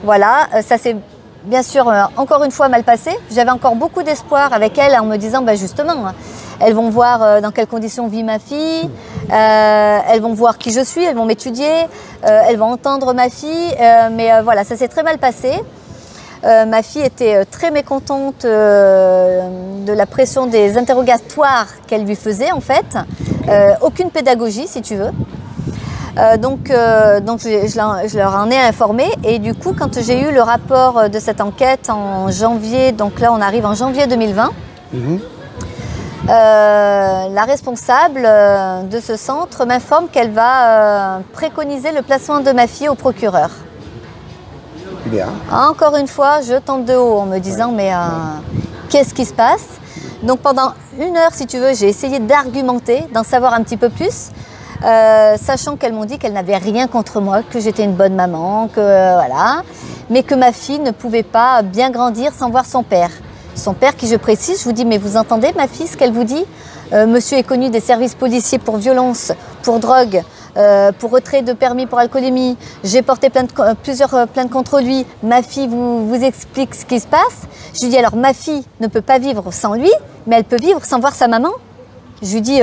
Voilà, ça s'est bien sûr encore une fois mal passé. J'avais encore beaucoup d'espoir avec elles en me disant, justement, elles vont voir dans quelles conditions vit ma fille, elles vont voir qui je suis, elles vont m'étudier, elles vont entendre ma fille, mais voilà, ça s'est très mal passé. Ma fille était très mécontente de la pression des interrogatoires qu'elle lui faisait en fait, aucune pédagogie si tu veux. Donc je leur en ai informé et du coup quand j'ai eu le rapport de cette enquête en janvier, donc là on arrive en janvier 2020, la responsable de ce centre m'informe qu'elle va préconiser le placement de ma fille au procureur. Bien. Encore une fois, je tombe de haut en me disant mais qu'est-ce qui se passe? Donc pendant 1 heure si tu veux, j'ai essayé d'argumenter, d'en savoir un petit peu plus. Sachant qu'elles m'ont dit qu'elles n'avaient rien contre moi, que j'étais une bonne maman, que voilà, mais que ma fille ne pouvait pas bien grandir sans voir son père. Son père qui, je précise, je vous dis, mais vous entendez ma fille ce qu'elle vous dit? Monsieur est connu des services policiers pour violence, pour drogue, pour retrait de permis pour alcoolémie. J'ai porté plusieurs plaintes contre lui. Ma fille vous explique ce qui se passe. Je lui dis alors ma fille ne peut pas vivre sans lui, mais elle peut vivre sans voir sa maman. Je lui dis,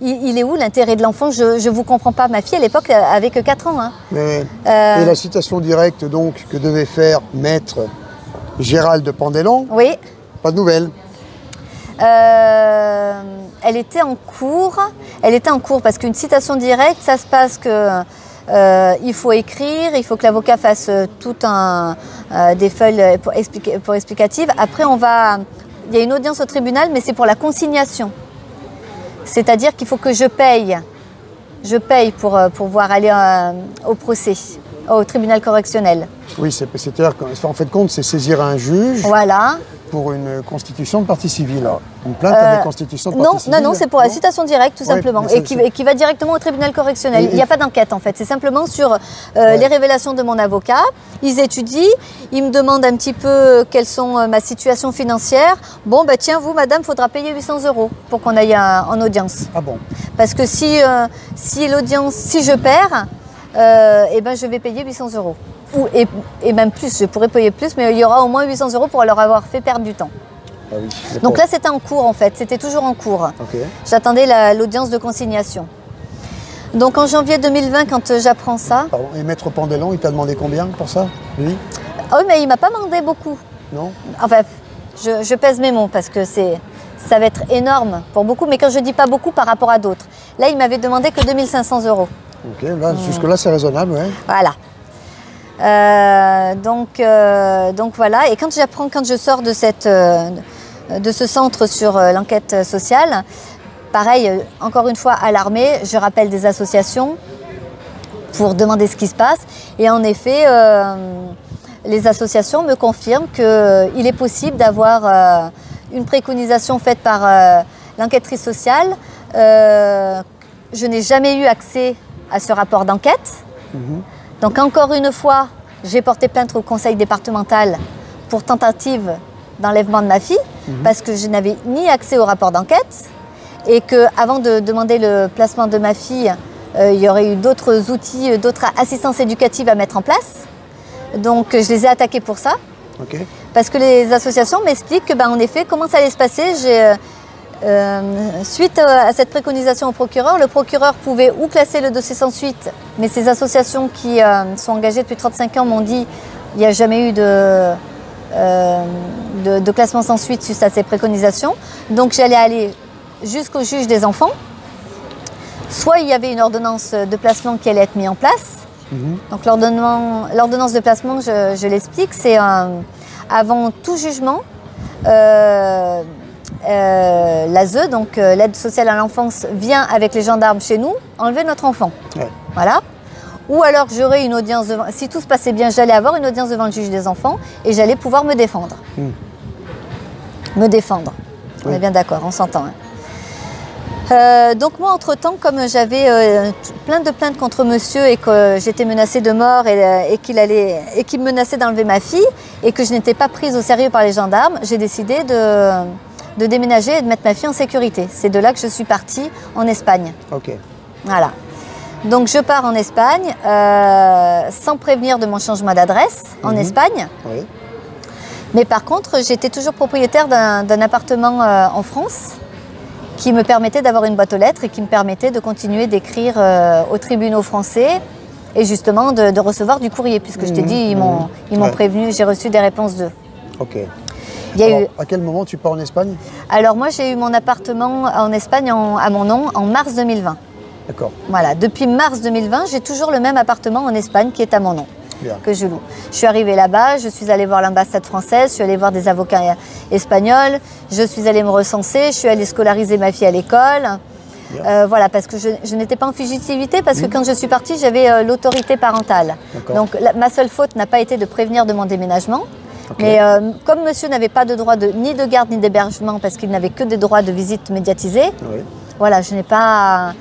il est où l'intérêt de l'enfant? Je ne vous comprends pas. Ma fille, à l'époque, avait que 4 ans. Hein. Mais, et la citation directe, donc, que devait faire maître Gérald Pendelon? Oui. Pas de nouvelles? elle était en cours. Elle était en cours parce qu'une citation directe, ça se passe que il faut écrire, il faut que l'avocat fasse des feuilles pour explicatives. Après, il y a une audience au tribunal, mais c'est pour la consignation. C'est-à-dire qu'il faut que je paye pour pouvoir aller au procès, au tribunal correctionnel. Oui, c'est-à-dire qu'en fait compte, c'est saisir un juge. Voilà. Pour une constitution de partie civile. Une plainte avec constitution de partie civile. Non, c'est pour la citation directe, tout simplement, et qui va directement au tribunal correctionnel. Il n'y a pas d'enquête, en fait. C'est simplement sur les révélations de mon avocat. Ils étudient, ils me demandent un petit peu quelles sont ma situation financière. Bon, bah tiens, vous, madame, il faudra payer 800 € pour qu'on aille en audience. Ah bon? Parce que si je perds, je vais payer 800 €. Et même plus, je pourrais payer plus, mais il y aura au moins 800 € pour leur avoir fait perdre du temps. Ah oui, donc là, c'était en cours en fait, c'était toujours en cours. Okay. J'attendais l'audience de consignation. Donc en janvier 2020, quand j'apprends ça... Pardon, et Maître Pandelon, il t'a demandé combien pour ça, lui? Ah oui, mais il ne m'a pas demandé beaucoup. Non? Enfin, je pèse mes mots parce que ça va être énorme pour beaucoup, mais quand je dis pas beaucoup par rapport à d'autres. Là, il m'avait demandé que 2 500 €. Ok, là, jusque-là, c'est raisonnable, ouais. Voilà. Donc voilà, et quand je sors de ce centre sur l'enquête sociale, pareil, encore une fois alarmée, je rappelle des associations pour demander ce qui se passe. Et en effet, les associations me confirment qu'il est possible d'avoir une préconisation faite par l'enquêtrice sociale. Je n'ai jamais eu accès à ce rapport d'enquête. Donc encore une fois, j'ai porté plainte au conseil départemental pour tentative d'enlèvement de ma fille parce que je n'avais ni accès au rapport d'enquête et qu'avant de demander le placement de ma fille, il y aurait eu d'autres outils, d'autres assistances éducatives à mettre en place. Donc je les ai attaqués pour ça. Okay. Parce que les associations m'expliquent que, en effet, comment ça allait se passer. Suite à cette préconisation au procureur, le procureur pouvait ou classer le dossier sans suite, mais ces associations qui sont engagées depuis 35 ans m'ont dit qu'il n'y a jamais eu de classement sans suite suite à ces préconisations. Donc j'allais aller jusqu'au juge des enfants. Soit il y avait une ordonnance de placement qui allait être mise en place. Donc l'ordonnance de placement, je l'explique, c'est avant tout jugement. L'ASE, donc l'aide sociale à l'enfance, vient avec les gendarmes chez nous enlever notre enfant. Ouais. Voilà. Ou alors j'aurais une audience devant, si tout se passait bien, j'allais avoir une audience devant le juge des enfants et j'allais pouvoir me défendre. Me défendre. On est bien d'accord, on s'entend. Donc moi, entre-temps, comme j'avais plein de plaintes contre monsieur et que j'étais menacée de mort et qu'il me menaçait d'enlever ma fille et que je n'étais pas prise au sérieux par les gendarmes, j'ai décidé de déménager et de mettre ma fille en sécurité. C'est de là que je suis partie en Espagne. Ok. Voilà. Donc je pars en Espagne sans prévenir de mon changement d'adresse en Espagne. Oui. Mais par contre, j'étais toujours propriétaire d'un appartement en France qui me permettait d'avoir une boîte aux lettres et qui me permettait de continuer d'écrire aux tribunaux français et justement de recevoir du courrier, puisque je t'ai dit, ils m'ont prévenu, j'ai reçu des réponses d'eux. Ok. Alors, à quel moment tu pars en Espagne? Alors moi, j'ai eu mon appartement en Espagne à mon nom en mars 2020. D'accord. Voilà, depuis mars 2020, j'ai toujours le même appartement en Espagne qui est à mon nom. Bien. Que je loue. Je suis arrivée là-bas, je suis allée voir l'ambassade française, je suis allée voir des avocats espagnols, je suis allée me recenser, je suis allée scolariser ma fille à l'école. Voilà, parce que je n'étais pas en fugitivité, parce que quand je suis partie, j'avais l'autorité parentale. Donc ma seule faute n'a pas été de prévenir de mon déménagement. Okay. Mais comme monsieur n'avait pas de droit ni de garde ni d'hébergement, parce qu'il n'avait que des droits de visite médiatisés, voilà, je n'ai pas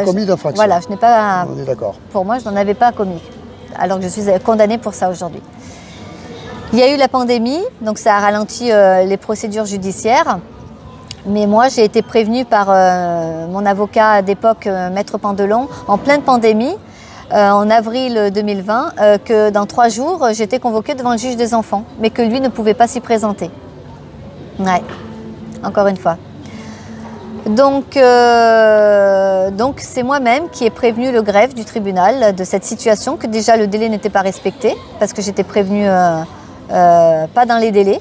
commis d'infraction. Voilà, je n'ai pas. On est d'accord. Pour moi, je n'en avais pas commis. Alors que je suis condamnée pour ça aujourd'hui. Il y a eu la pandémie, donc ça a ralenti les procédures judiciaires. Mais moi, j'ai été prévenue par mon avocat d'époque, Maître Pandelon, en pleine pandémie, en avril 2020, que dans 3 jours, j'étais convoquée devant le juge des enfants, mais que lui ne pouvait pas s'y présenter. Ouais, encore une fois. Donc c'est moi-même qui ai prévenu le greffe du tribunal de cette situation, que déjà le délai n'était pas respecté, parce que j'étais prévenue pas dans les délais.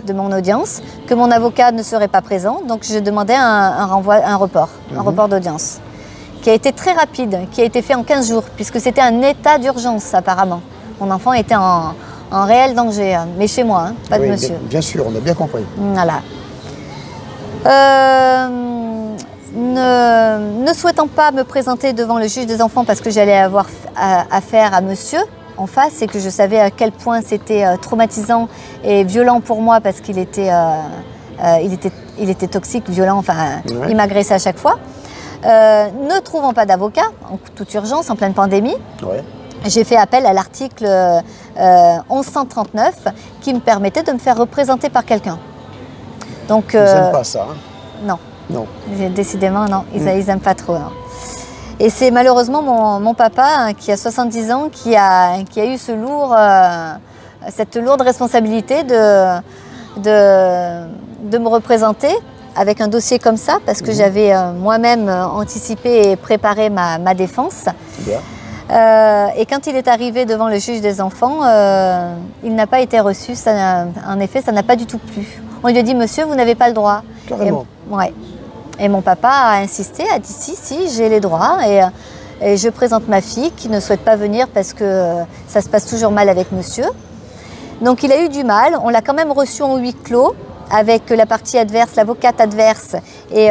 de mon audience, que mon avocat ne serait pas présent, donc je demandais un report d'audience, qui a été très rapide, qui a été fait en 15 jours, puisque c'était un état d'urgence apparemment. Mon enfant était en réel danger, mais chez moi, pas de monsieur. Bien sûr, on a bien compris. Voilà. Ne souhaitant pas me présenter devant le juge des enfants parce que j'allais avoir affaire à monsieur en face et que je savais à quel point c'était traumatisant et violent pour moi parce qu'il était, il était toxique, violent, enfin il m'agressait à chaque fois. Ne trouvant pas d'avocat, en toute urgence, en pleine pandémie, j'ai fait appel à l'article 1139 qui me permettait de me faire représenter par quelqu'un. Donc, ils n'aiment pas ça. Hein? Non. Non. Décidément, non. Ils n'aiment pas trop. Non. Et c'est malheureusement mon papa, qui a 70 ans, qui a eu cette lourde responsabilité de me représenter avec un dossier comme ça, parce que j'avais moi-même anticipé et préparé ma défense. Bien. Et quand il est arrivé devant le juge des enfants, il n'a pas été reçu. En effet, ça n'a pas du tout plu. On lui a dit, monsieur, vous n'avez pas le droit. Carrément. Et mon papa a insisté, a dit, si, j'ai les droits. Et je présente ma fille qui ne souhaite pas venir parce que ça se passe toujours mal avec monsieur. Donc il a eu du mal. On l'a quand même reçu en huis clos avec la partie adverse, l'avocate adverse et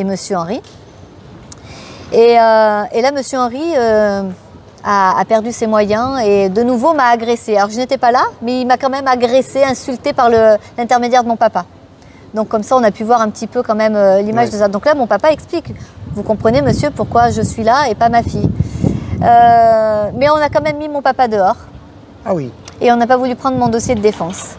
monsieur Henri. Et là, monsieur Henri a perdu ses moyens et de nouveau m'a agressé. Alors je n'étais pas là, mais il m'a quand même agressé, insulté par l'intermédiaire de mon papa. Donc comme ça, on a pu voir un petit peu quand même l'image de ça. Donc là, mon papa explique, vous comprenez monsieur pourquoi je suis là et pas ma fille. Mais on a quand même mis mon papa dehors. Ah oui. Et on n'a pas voulu prendre mon dossier de défense.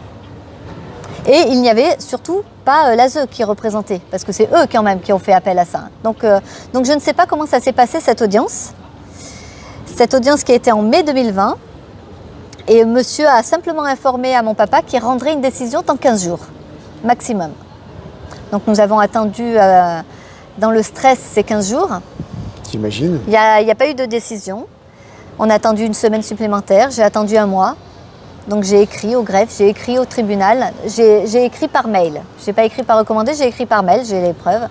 Et il n'y avait surtout pas l'ASE qui représentait, parce que c'est eux quand même qui ont fait appel à ça. Donc je ne sais pas comment ça s'est passé cette audience. Cette audience qui a été en mai 2020. Et monsieur a simplement informé à mon papa qu'il rendrait une décision dans 15 jours, maximum. Donc nous avons attendu dans le stress ces 15 jours. T'imagines ? Il n'y a pas eu de décision. On a attendu une semaine supplémentaire, j'ai attendu un mois. Donc j'ai écrit au greffe, j'ai écrit au tribunal, j'ai écrit par mail. Je n'ai pas écrit par recommandé, j'ai écrit par mail, j'ai les preuves.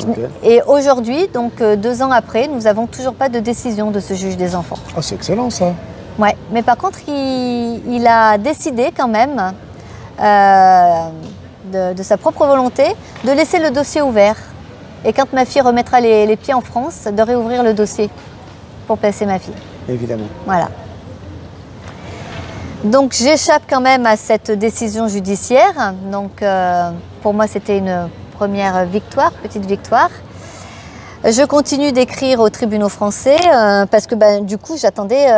Okay. Et aujourd'hui, donc 2 ans après, nous n'avons toujours pas de décision de ce juge des enfants. Ah, c'est excellent ça. Ouais, mais par contre, il a décidé quand même, de sa propre volonté, de laisser le dossier ouvert. Et quand ma fille remettra les pieds en France, de réouvrir le dossier pour placer ma fille. Évidemment. Voilà. Donc j'échappe quand même à cette décision judiciaire. Donc pour moi c'était une première victoire, petite victoire. Je continue d'écrire aux tribunaux français parce que du coup j'attendais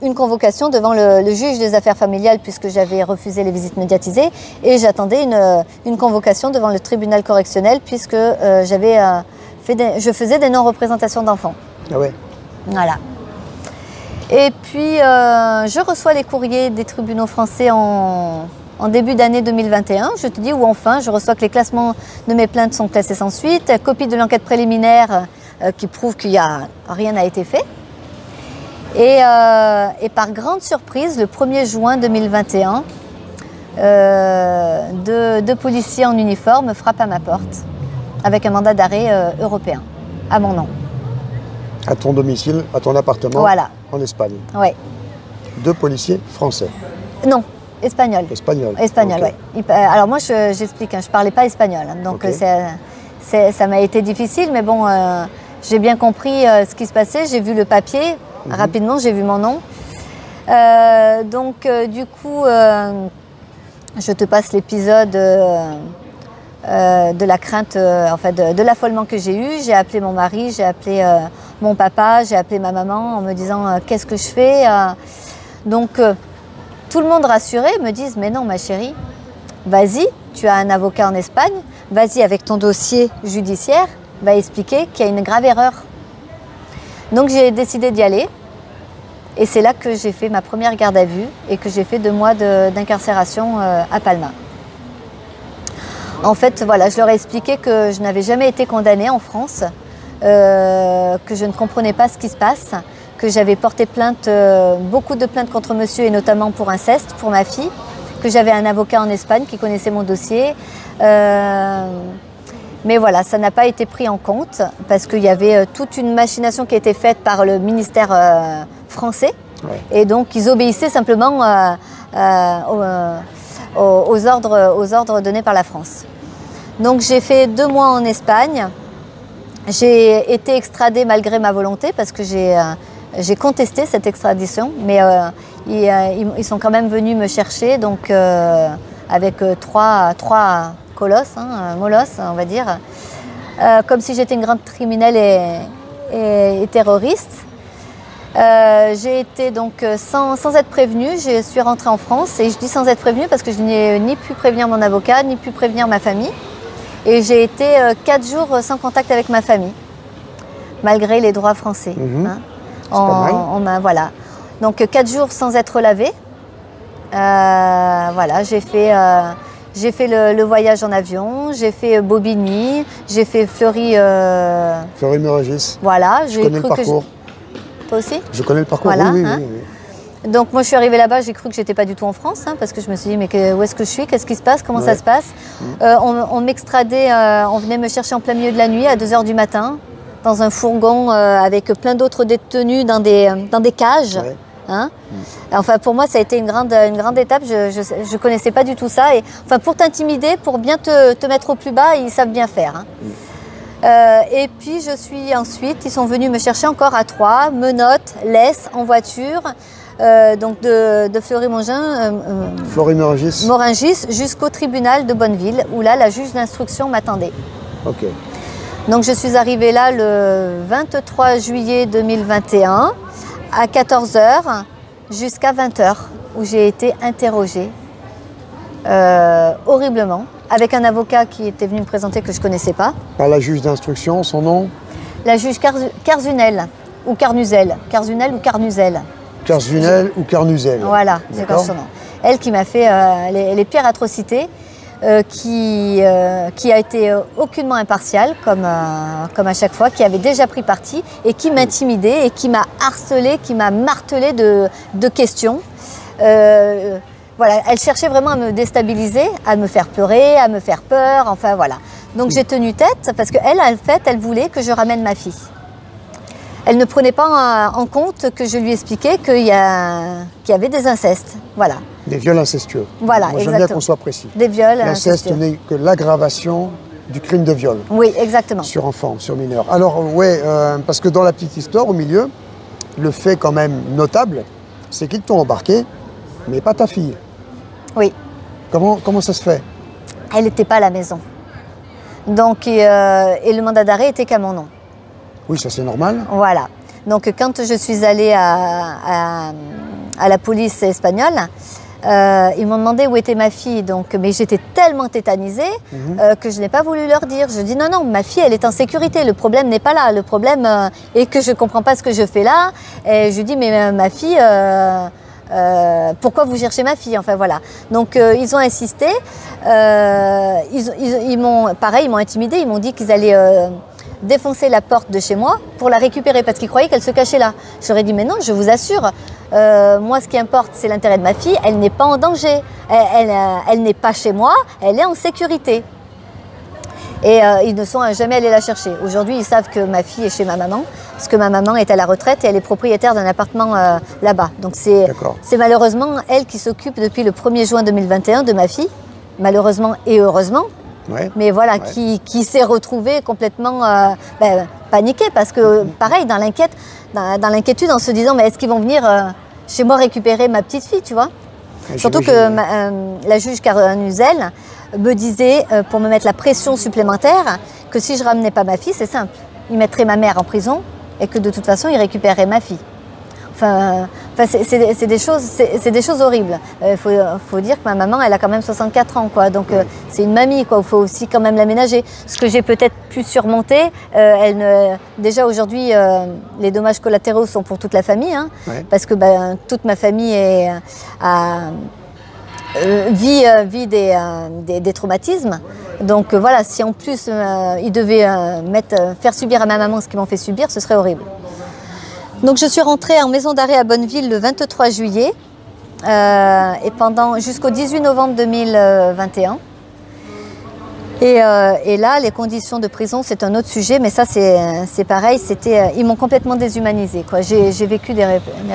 une convocation devant le juge des affaires familiales puisque j'avais refusé les visites médiatisées et j'attendais une convocation devant le tribunal correctionnel puisque je faisais des non-représentations d'enfants. Ah ouais. Voilà. Et puis, je reçois les courriers des tribunaux français en début d'année 2021. Je te dis, ou enfin, je reçois que les classements de mes plaintes sont classés sans suite, copie de l'enquête préliminaire qui prouve qu'il n'y a rien n'a été fait. Et par grande surprise, le 1er juin 2021, deux policiers en uniforme frappent à ma porte avec un mandat d'arrêt européen, à mon nom. À ton domicile, à ton appartement, voilà. En Espagne. Oui. 2 policiers français. Non, espagnol. Espagnol. Espagnol, okay. Oui. Alors moi, j'explique, je ne parlais pas espagnol. Donc ça m'a été difficile, mais bon, j'ai bien compris ce qui se passait. J'ai vu le papier, rapidement, j'ai vu mon nom. Du coup, je te passe l'épisode de la crainte, de l'affolement que j'ai eu. J'ai appelé mon mari, j'ai appelé mon papa, j'ai appelé ma maman en me disant qu'est-ce que je fais. Tout le monde rassuré me disent mais non ma chérie, vas-y, tu as un avocat en Espagne, vas-y avec ton dossier judiciaire, va expliquer qu'il y a une grave erreur. Donc j'ai décidé d'y aller et c'est là que j'ai fait ma première garde à vue et que j'ai fait 2 mois d'incarcération à Palma. En fait, voilà, je leur ai expliqué que je n'avais jamais été condamnée en France, que je ne comprenais pas ce qui se passe, que j'avais porté plainte, beaucoup de plaintes contre monsieur et notamment pour inceste, pour ma fille, que j'avais un avocat en Espagne qui connaissait mon dossier. Mais voilà, ça n'a pas été pris en compte parce qu'il y avait toute une machination qui a été faite par le ministère français. Ouais. Et donc ils obéissaient simplement aux ordres donnés par la France. Donc j'ai fait 2 mois en Espagne. J'ai été extradée malgré ma volonté parce que j'ai contesté cette extradition, mais ils sont quand même venus me chercher, donc avec trois colosses, molosses, on va dire, comme si j'étais une grande criminelle et terroriste. J'ai été donc sans être prévenue, je suis rentrée en France, et je dis sans être prévenue parce que je n'ai ni pu prévenir mon avocat, ni pu prévenir ma famille. Et j'ai été 4 jours sans contact avec ma famille, malgré les droits français. Voilà. Donc 4 jours sans être lavée. Voilà, j'ai fait le voyage en avion, j'ai fait Bobigny, j'ai fait Fleury-Mérogis. Voilà, je connais le parcours. Toi aussi? Je connais le parcours, voilà, oui. Donc moi je suis arrivée là-bas, j'ai cru que j'étais pas du tout en France, parce que je me suis dit mais où est-ce que je suis, qu'est-ce qui se passe, comment ça se passe. On m'extradait, on venait me chercher en plein milieu de la nuit à 2 h du matin, dans un fourgon avec plein d'autres détenus dans des cages. Enfin pour moi ça a été une grande étape, je connaissais pas du tout ça. Et, enfin pour t'intimider, pour bien te mettre au plus bas, ils savent bien faire. Et puis ils sont venus me chercher encore à 3, menottes, laisse en voiture. Donc de Fleury-Mérogis jusqu'au tribunal de Bonneville, où là la juge d'instruction m'attendait. Okay. Donc je suis arrivée là le 23 juillet 2021 à 14 h jusqu'à 20 h, où j'ai été interrogée horriblement, avec un avocat qui était venu me présenter que je ne connaissais pas. Par la juge d'instruction, son nom? La juge Carzunel ou Carnuzel. Carzunel ou Carnuzel. Carzunel ou Carnuzel. Voilà, c'est son nom. Elle qui m'a fait les pires atrocités, qui a été aucunement impartiale, comme à chaque fois, qui avait déjà pris parti et qui m'intimidait et qui m'a harcelée, qui m'a martelée de questions. Voilà, elle cherchait vraiment à me déstabiliser, à me faire pleurer, à me faire peur, enfin voilà. Donc j'ai tenu tête parce qu'elle, en fait, elle voulait que je ramène ma fille. Elle ne prenait pas en compte que je lui expliquais qu'il y avait des incestes, voilà. Des viols incestueux. Voilà, moi, j'aime bien qu'on soit précis. Des viols L'inceste n'est que l'aggravation du crime de viol. Oui, exactement. Sur enfant, sur mineur. Alors, parce que dans la petite histoire, au milieu, le fait quand même notable, c'est qu'ils t'ont embarqué, mais pas ta fille. Oui. Comment ça se fait? Elle n'était pas à la maison. Donc, et le mandat d'arrêt était qu'à mon nom. Oui, ça c'est normal. Voilà. Donc quand je suis allée à la police espagnole, ils m'ont demandé où était ma fille. Donc, mais j'étais tellement tétanisée que je n'ai pas voulu leur dire. Je dis non, ma fille, elle est en sécurité. Le problème n'est pas là. Le problème est que je ne comprends pas ce que je fais là. Et je dis mais ma fille... pourquoi vous cherchez ma fille? Enfin voilà. Donc ils ont insisté. Ils m'ont intimidée. Ils m'ont dit qu'ils allaient défoncer la porte de chez moi pour la récupérer parce qu'ils croyaient qu'elle se cachait là. J'aurais dit mais non, je vous assure. Moi, ce qui importe, c'est l'intérêt de ma fille. Elle n'est pas en danger. Elle n'est pas chez moi. Elle est en sécurité. Et ils ne sont jamais allés la chercher. Aujourd'hui, ils savent que ma fille est chez ma maman, parce que ma maman est à la retraite et elle est propriétaire d'un appartement là-bas. Donc c'est malheureusement elle qui s'occupe depuis le 1er juin 2021 de ma fille, malheureusement et heureusement. Ouais. Mais voilà, qui s'est retrouvée complètement paniquée, parce que pareil, dans l'inquiétude, en se disant mais est-ce qu'ils vont venir chez moi récupérer ma petite fille, tu vois? Surtout que la juge Carnuzel me disait, pour me mettre la pression supplémentaire, que si je ramenais pas ma fille, c'est simple. Ils mettraient ma mère en prison et que de toute façon, ils récupéreraient ma fille. Enfin c'est des choses horribles. Faut dire que ma maman, elle a quand même 64 ans, quoi. Donc c'est une mamie, quoi. Il faut aussi quand même l'aménager. Ce que j'ai peut-être pu surmonter, déjà aujourd'hui, les dommages collatéraux sont pour toute la famille, parce que toute ma famille vit des traumatismes. Donc voilà, si en plus ils devaient faire subir à ma maman ce qu'ils m'ont fait subir, ce serait horrible. Donc je suis rentrée en maison d'arrêt à Bonneville le 23 juillet et jusqu'au 18 novembre 2021. Et là, les conditions de prison, c'est un autre sujet, mais ça, c'est pareil. Ils m'ont complètement déshumanisée, quoi. J'ai vécu des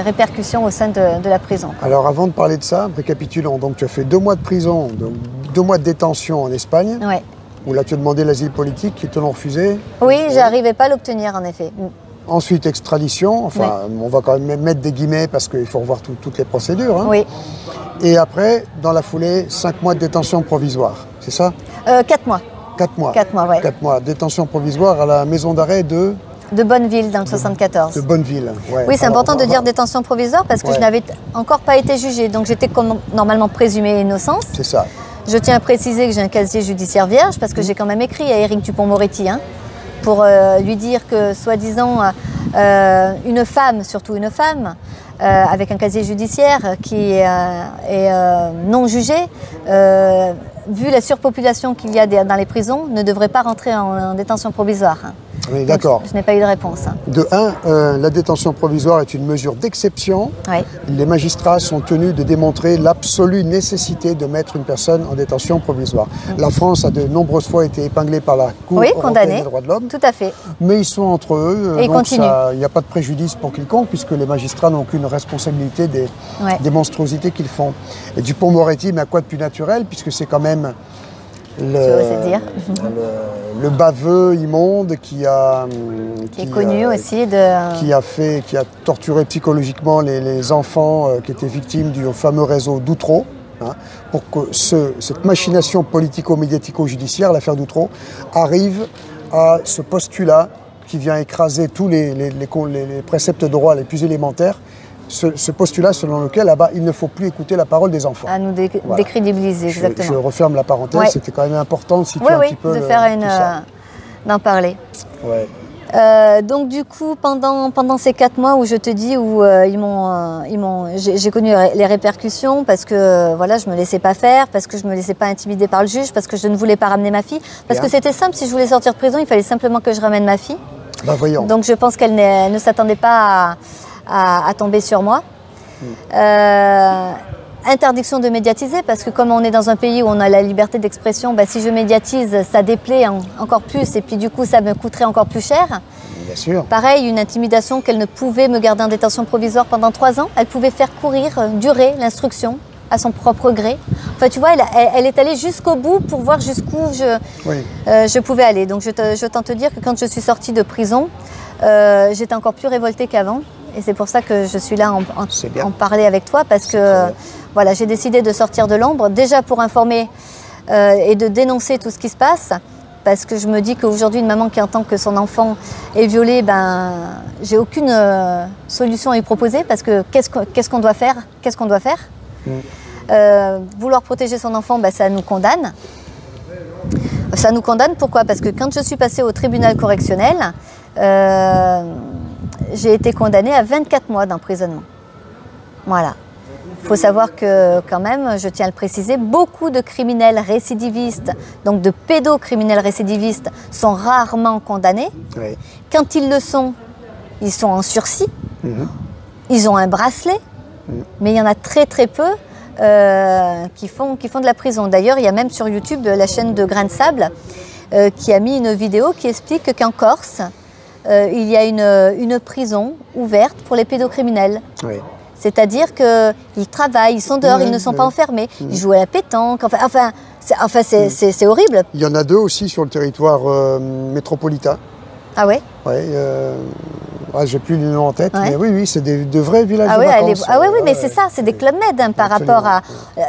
répercussions au sein de la prison. Alors, avant de parler de ça, récapitulons. Donc, tu as fait 2 mois de prison, donc 2 mois de détention en Espagne. Ouais. Où là, tu as demandé l'asile politique, qui te l'ont refusé. Oui, j'arrivais pas à l'obtenir, en effet. Ensuite, extradition. Enfin, on va quand même mettre des guillemets parce qu'il faut revoir toutes les procédures. Hein. Oui. Et après, dans la foulée, 5 mois de détention provisoire. C'est ça? 4 mois. 4 mois. 4 mois, ouais. 4 mois. Détention provisoire à la maison d'arrêt de Bonneville, dans le 74. De Bonneville, ouais. Oui, c'est important de dire détention provisoire parce que je n'avais encore pas été jugée. Donc j'étais normalement présumée innocente. C'est ça. Je tiens à préciser que j'ai un casier judiciaire vierge parce que j'ai quand même écrit à Éric Dupond-Moretti pour lui dire que, soi-disant, une femme, surtout une femme, avec un casier judiciaire qui est non jugé, vu la surpopulation qu'il y a dans les prisons, ne devrait pas rentrer en détention provisoire. Oui, d'accord. Je n'ai pas eu de réponse. De 1, la détention provisoire est une mesure d'exception. Oui. Les magistrats sont tenus de démontrer l'absolue nécessité de mettre une personne en détention provisoire. La France a de nombreuses fois été épinglée par la Cour européenne des droits de l'homme. Tout à fait. Mais ils sont entre eux. Et ils continuent. Il n'y a pas de préjudice pour quiconque puisque les magistrats n'ont aucune responsabilité des monstruosités qu'ils font. Et Dupond-Moretti, mais à quoi de plus naturel puisque c'est quand même le baveux immonde qui est connu aussi qui a torturé psychologiquement les enfants qui étaient victimes du fameux réseau d'Outreau, pour que cette machination politico-médiatico-judiciaire, l'affaire d'Outreau, arrive à ce postulat qui vient écraser tous les préceptes de droit les plus élémentaires. Ce postulat selon lequel là-bas il ne faut plus écouter la parole des enfants. À nous décrédibiliser, exactement. Je referme la parenthèse, c'était quand même important de situer un petit peu d'en parler. Ouais. Donc du coup, pendant ces 4 mois où je te dis où j'ai connu les répercussions parce que voilà, je me laissais pas faire, parce que je me laissais pas intimider par le juge, parce que je ne voulais pas ramener ma fille, parce que c'était simple, si je voulais sortir de prison, il fallait simplement que je ramène ma fille. Bah voyons. Donc je pense qu'elle ne s'attendait pas à tomber sur moi. Interdiction de médiatiser, parce que comme on est dans un pays où on a la liberté d'expression, si je médiatise, ça déplaît encore plus et puis du coup ça me coûterait encore plus cher. Bien sûr. Pareil, une intimidation qu'elle ne pouvait me garder en détention provisoire pendant 3 ans. Elle pouvait faire durer l'instruction à son propre gré. Enfin, tu vois, elle est allée jusqu'au bout pour voir jusqu'où je pouvais aller. Donc je tente te dire que quand je suis sortie de prison, j'étais encore plus révoltée qu'avant. Et c'est pour ça que je suis là en parler avec toi, parce que voilà, j'ai décidé de sortir de l'ombre, déjà pour informer et de dénoncer tout ce qui se passe, parce que je me dis qu'aujourd'hui, une maman qui entend que son enfant est violé, j'ai aucune solution à lui proposer, parce que qu'est-ce qu'on doit faire? Vouloir protéger son enfant, ça nous condamne. Ça nous condamne, pourquoi? Parce que quand je suis passée au tribunal correctionnel, j'ai été condamnée à 24 mois d'emprisonnement. Voilà. Il faut savoir que, quand même, je tiens à le préciser, beaucoup de criminels récidivistes, donc de pédocriminels récidivistes, sont rarement condamnés. Oui. Quand ils le sont, ils sont en sursis. Ils ont un bracelet, mais il y en a très très peu qui font de la prison. D'ailleurs, il y a même sur YouTube la chaîne de Grain de Sable qui a mis une vidéo qui explique qu'en Corse, il y a une prison ouverte pour les pédocriminels. Oui. C'est-à-dire qu'ils travaillent, ils sont dehors, ils ne sont pas enfermés, ils jouent à la pétanque, c'est horrible. Il y en a 2 aussi sur le territoire métropolitain. Ah ouais? Ouais, j'ai plus le nom en tête, mais oui, c'est de vrais villages de vacances. Oui, mais c'est ça, c'est des clubs med par rapport à...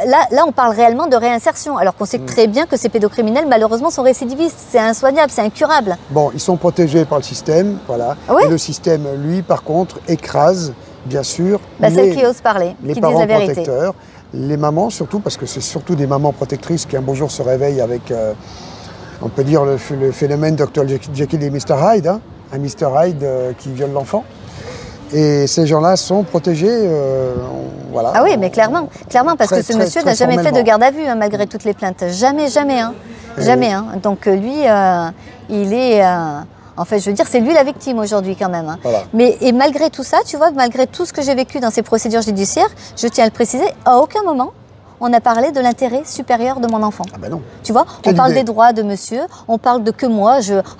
Là, on parle réellement de réinsertion, alors qu'on sait très bien que ces pédocriminels, malheureusement, sont récidivistes. C'est insoignable, c'est incurable. Bon, ils sont protégés par le système, voilà. Et le système, lui, par contre, écrase, bien sûr, celles qui osent parler, les qui parents disent la vérité. protecteurs, les mamans surtout, parce que c'est surtout des mamans protectrices qui un beau jour se réveillent avec, on peut dire, le phénomène Dr Jekyll et Mr Hyde, un Mr Hyde qui viole l'enfant. Et ces gens-là sont protégés, voilà. Ah oui, mais clairement, parce que ce monsieur n'a jamais fait de garde à vue, malgré toutes les plaintes. Jamais. Jamais. Donc lui, il est En fait, je veux dire, c'est lui la victime aujourd'hui quand même. Hein. Voilà. Mais et malgré tout ça, tu vois, malgré tout ce que j'ai vécu dans ces procédures judiciaires, je tiens à le préciser, à aucun moment, on a parlé de l'intérêt supérieur de mon enfant. Ah ben non. Tu vois, Quelle on parle idée. des droits de monsieur, on parle de que moi,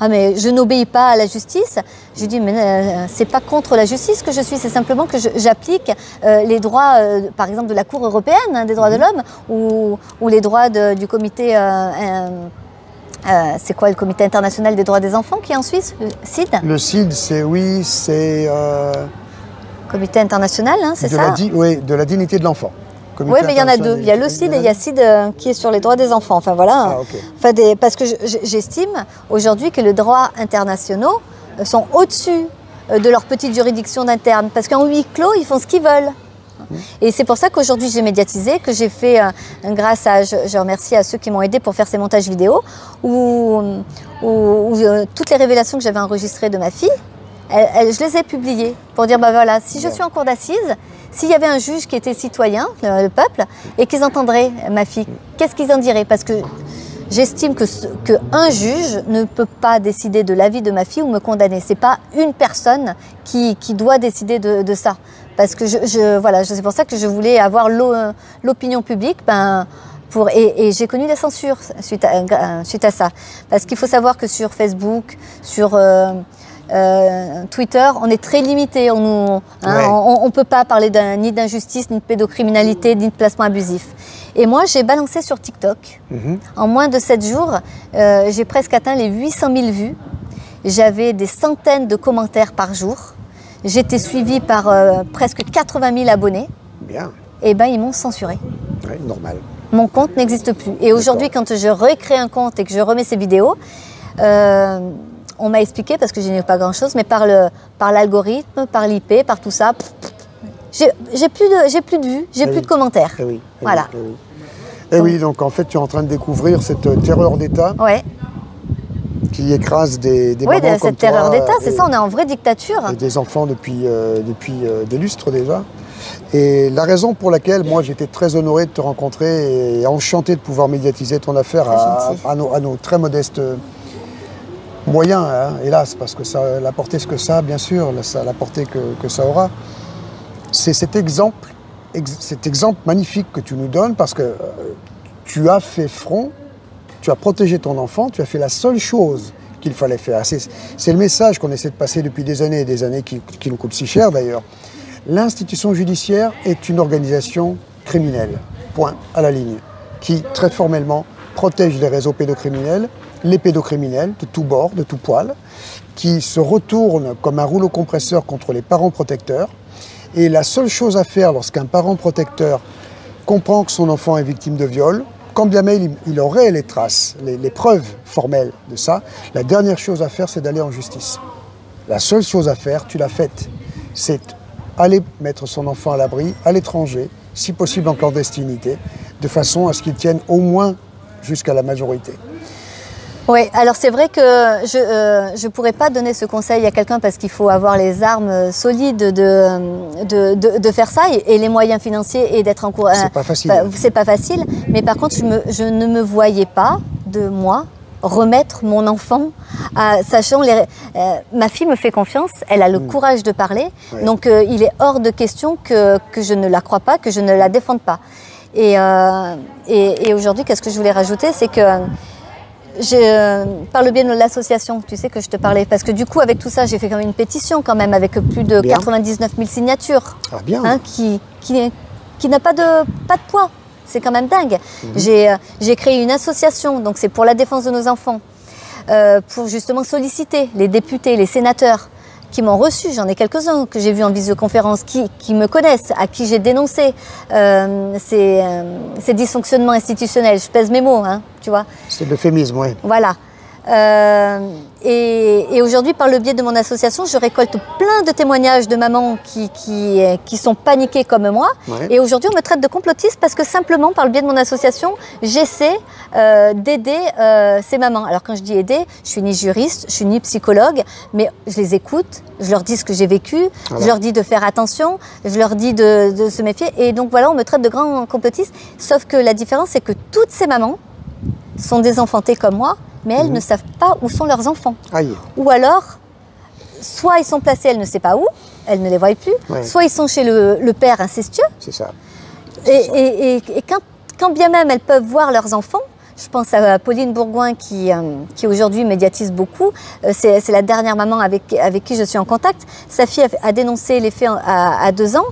mais je n'obéis pas à la justice. Je dis, mais c'est pas contre la justice que je suis, c'est simplement que j'applique les droits, par exemple, de la Cour européenne hein, des droits de l'homme ou les droits du comité. C'est quoi le comité international des droits des enfants qui est en Suisse, le CID? Le CID, c'est Comité international, hein, c'est ça? Oui, de la dignité de l'enfant. Oui, mais il y en a deux. Il y a le CID et il y a CID qui est sur les droits des enfants. Enfin voilà. Ah, okay. Enfin, parce que j'estime aujourd'hui que les droits internationaux sont au-dessus de leur petite juridiction d'interne. Parce qu'en huis clos, ils font ce qu'ils veulent. Et c'est pour ça qu'aujourd'hui j'ai médiatisé, que j'ai fait grâce à, je remercie à ceux qui m'ont aidé pour faire ces montages vidéo, où toutes les révélations que j'avais enregistrées de ma fille, je les ai publiées pour dire, bah voilà, si je suis en cour d'assises, s'il y avait un juge qui était citoyen, le peuple, et qu'ils entendraient ma fille, qu'est-ce qu'ils en diraient? Parce que j'estime qu'un juge ne peut pas décider de la vie de ma fille ou me condamner. C'est pas une personne qui doit décider de ça. Parce que voilà, c'est pour ça que je voulais avoir l'opinion publique. Et j'ai connu la censure suite à ça. Parce qu'il faut savoir que sur Facebook, sur Twitter, on est très limité. On ne peut pas parler ni d'injustice, ni de pédocriminalité, ni de placement abusif. Et moi, j'ai balancé sur TikTok. En moins de 7 jours, j'ai presque atteint les 800 000 vues. J'avais des centaines de commentaires par jour. J'étais suivie par presque 80 000 abonnés. Bien. Et ben, ils m'ont censuré. Oui, normal. Mon compte n'existe plus. Et aujourd'hui, quand je recrée un compte et que je remets ces vidéos, on m'a expliqué, parce que je n'ai pas grand-chose, mais par l'algorithme, par l'IP, par tout ça, j'ai plus de vues, j'ai plus de commentaires. Et oui, voilà. Oui, donc en fait, tu es en train de découvrir cette terreur d'État. Ouais. Qui écrase des oui, mamans comme cette terreur toi, d'État, c'est ça, on est en vraie dictature. Et des enfants depuis des lustres déjà. Et la raison pour laquelle moi j'étais très honoré de te rencontrer et enchanté de pouvoir médiatiser ton affaire à nos très modestes moyens, hein, hélas, parce que ça l'a porté ce que ça a, bien sûr, ça l'a porté que ça aura. C'est cet exemple magnifique que tu nous donnes parce que tu as fait front. Tu as protégé ton enfant, tu as fait la seule chose qu'il fallait faire. C'est le message qu'on essaie de passer depuis des années et des années qui nous coûtent si cher d'ailleurs. L'institution judiciaire est une organisation criminelle, point, à la ligne, qui très formellement protège les réseaux pédocriminels, les pédocriminels de tous bords, de tous poils, qui se retournent comme un rouleau compresseur contre les parents protecteurs. Et la seule chose à faire lorsqu'un parent protecteur comprend que son enfant est victime de viol, quand bien même il aurait les traces, les preuves formelles de ça, la dernière chose à faire, c'est d'aller en justice. La seule chose à faire, tu l'as faite, c'est aller mettre son enfant à l'abri, à l'étranger, si possible en clandestinité, de façon à ce qu'il tienne au moins jusqu'à la majorité. Oui, alors c'est vrai que je ne pourrais pas donner ce conseil à quelqu'un parce qu'il faut avoir les armes solides de faire ça et les moyens financiers et d'être en cours. C'est pas facile. C'est pas facile, mais par contre je ne me voyais pas de moi remettre mon enfant, sachant ma fille me fait confiance, elle a le courage de parler, donc il est hors de question que je ne la croie pas, que je ne la défende pas. Et aujourd'hui, qu'est-ce que je voulais rajouter, c'est que par le biais de l'association, tu sais que je te parlais, parce que du coup avec tout ça j'ai fait quand même une pétition quand même avec plus de 99 000 signatures, qui n'a pas de poids, c'est quand même dingue. J'ai créé une association, donc c'est pour la défense de nos enfants, pour justement solliciter les députés, les sénateurs qui m'ont reçu, j'en ai quelques-uns que j'ai vus en visioconférence, qui me connaissent, à qui j'ai dénoncé ces dysfonctionnements institutionnels. Je pèse mes mots, hein, tu vois. C'est l'euphémisme, oui. Voilà. Et aujourd'hui, par le biais de mon association, je récolte plein de témoignages de mamans qui sont paniquées comme moi. Ouais. Et aujourd'hui, on me traite de complotiste parce que simplement, par le biais de mon association, j'essaie d'aider ces mamans. Alors quand je dis aider, je suis ni juriste, je suis ni psychologue, mais je les écoute, je leur dis ce que j'ai vécu, je leur dis de faire attention, je leur dis de se méfier. Et donc voilà, on me traite de grands complotistes. Sauf que la différence, c'est que toutes ces mamans sont désenfantées comme moi, mais elles ne savent pas où sont leurs enfants. Aïe. Ou alors, soit ils sont placés, elle ne sait pas où, elle ne les voit plus, Ouais. soit ils sont chez le père incestueux. C'est ça. Et quand bien même elles peuvent voir leurs enfants, je pense à Pauline Bourgoin qui aujourd'hui médiatise beaucoup, c'est la dernière maman avec qui je suis en contact. Sa fille a dénoncé les faits à 2 ans.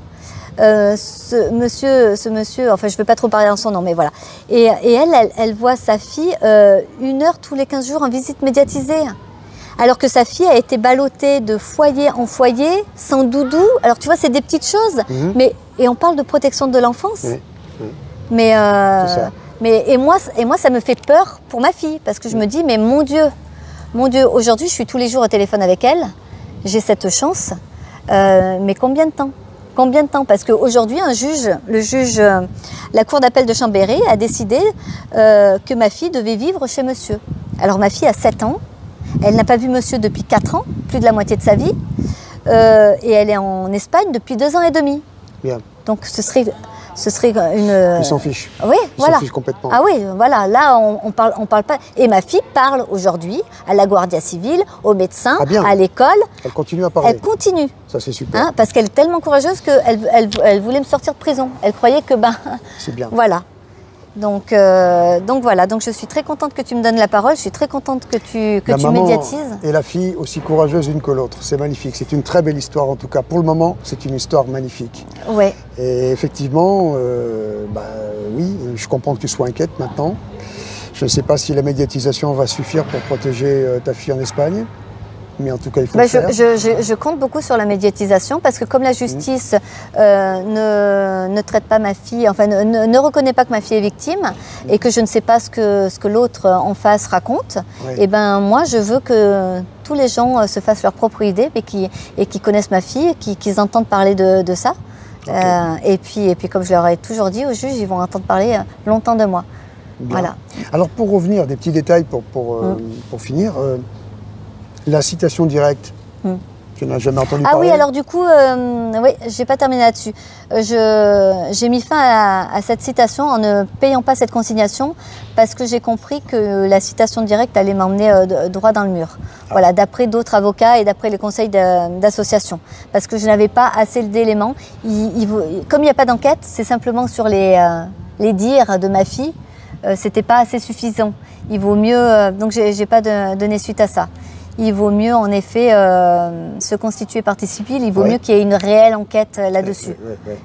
Ce monsieur, enfin je ne veux pas trop parler en son nom, mais voilà. Et elle voit sa fille 1 heure tous les 15 jours en visite médiatisée. Alors que sa fille a été ballottée de foyer en foyer, sans doudou. Alors tu vois, c'est des petites choses, et on parle de protection de l'enfance. Oui. Mais, C'est ça. et moi, ça me fait peur pour ma fille, parce que je me dis, mais mon Dieu, aujourd'hui, je suis tous les jours au téléphone avec elle, j'ai cette chance, mais combien de temps? Combien de temps? Parce qu'aujourd'hui, la cour d'appel de Chambéry a décidé que ma fille devait vivre chez monsieur. Alors ma fille a 7 ans, elle n'a pas vu monsieur depuis 4 ans, plus de la moitié de sa vie, et elle est en Espagne depuis 2 ans et demi. Bien. Donc ce serait une... Ils s'en fichent. Oui, Ils voilà. s'en fichent complètement. Ah oui, voilà. Là, on parle pas. Et ma fille parle aujourd'hui à la Guardia Civile, aux médecins, Ah bien. à l'école. Elle continue à parler. Elle continue. Ça, c'est super. Hein, parce qu'elle est tellement courageuse qu'elle voulait me sortir de prison. Elle croyait que C'est bien. voilà. Donc voilà. Donc je suis très contente que tu me donnes la parole. Je suis très contente que tu maman médiatises. et la fille aussi courageuses l'une que l'autre. C'est magnifique. C'est une très belle histoire en tout cas. Pour le moment, c'est une histoire magnifique. Ouais. Et effectivement, oui, je comprends que tu sois inquiète maintenant. Je ne sais pas si la médiatisation va suffire pour protéger ta fille en Espagne. Mais en tout cas, il faut le faire. Je compte beaucoup sur la médiatisation parce que comme la justice ne traite pas ma fille, enfin ne reconnaît pas que ma fille est victime et que je ne sais pas ce que l'autre en face raconte, et ben moi je veux que tous les gens se fassent leur propre idée et qui connaissent ma fille, qu'ils entendent parler de ça. Okay. Et puis comme je leur ai toujours dit aux juges, ils vont entendre parler longtemps de moi. Bien. Voilà. Alors pour revenir, des petits détails pour finir. La citation directe, tu n'as jamais entendu parler? Ah oui, alors du coup, oui, j'ai pas terminé là-dessus. J'ai mis fin à cette citation en ne payant pas cette consignation parce que j'ai compris que la citation directe allait m'emmener droit dans le mur. Voilà, d'après d'autres avocats et d'après les conseils d'association. Parce que je n'avais pas assez d'éléments. Comme il n'y a pas d'enquête, c'est simplement sur les dires de ma fille, c'était pas assez suffisant. Il vaut mieux, donc j'ai pas donné suite à ça. Il vaut mieux, en effet, se constituer partie civile. Il vaut mieux qu'il y ait une réelle enquête là-dessus.